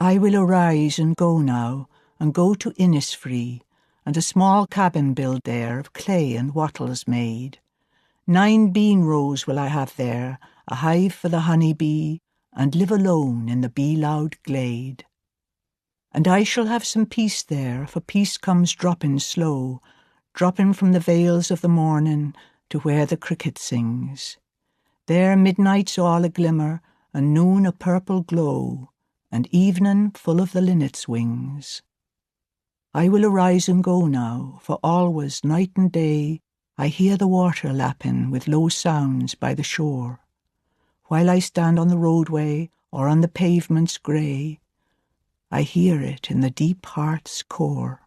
I will arise and go now, and go to Innisfree, and a small cabin build there of clay and wattles made. 9 bean rows will I have there, a hive for the honey bee, and live alone in the bee-loud glade. And I shall have some peace there, for peace comes dropping slow, dropping from the vales of the morning to where the cricket sings. There midnight's all a glimmer, and noon a purple glow, and evening full of the linnet's wings. I will arise and go now, for always, night and day, I hear the water lapping with low sounds by the shore. While I stand on the roadway or on the pavements grey, I hear it in the deep heart's core.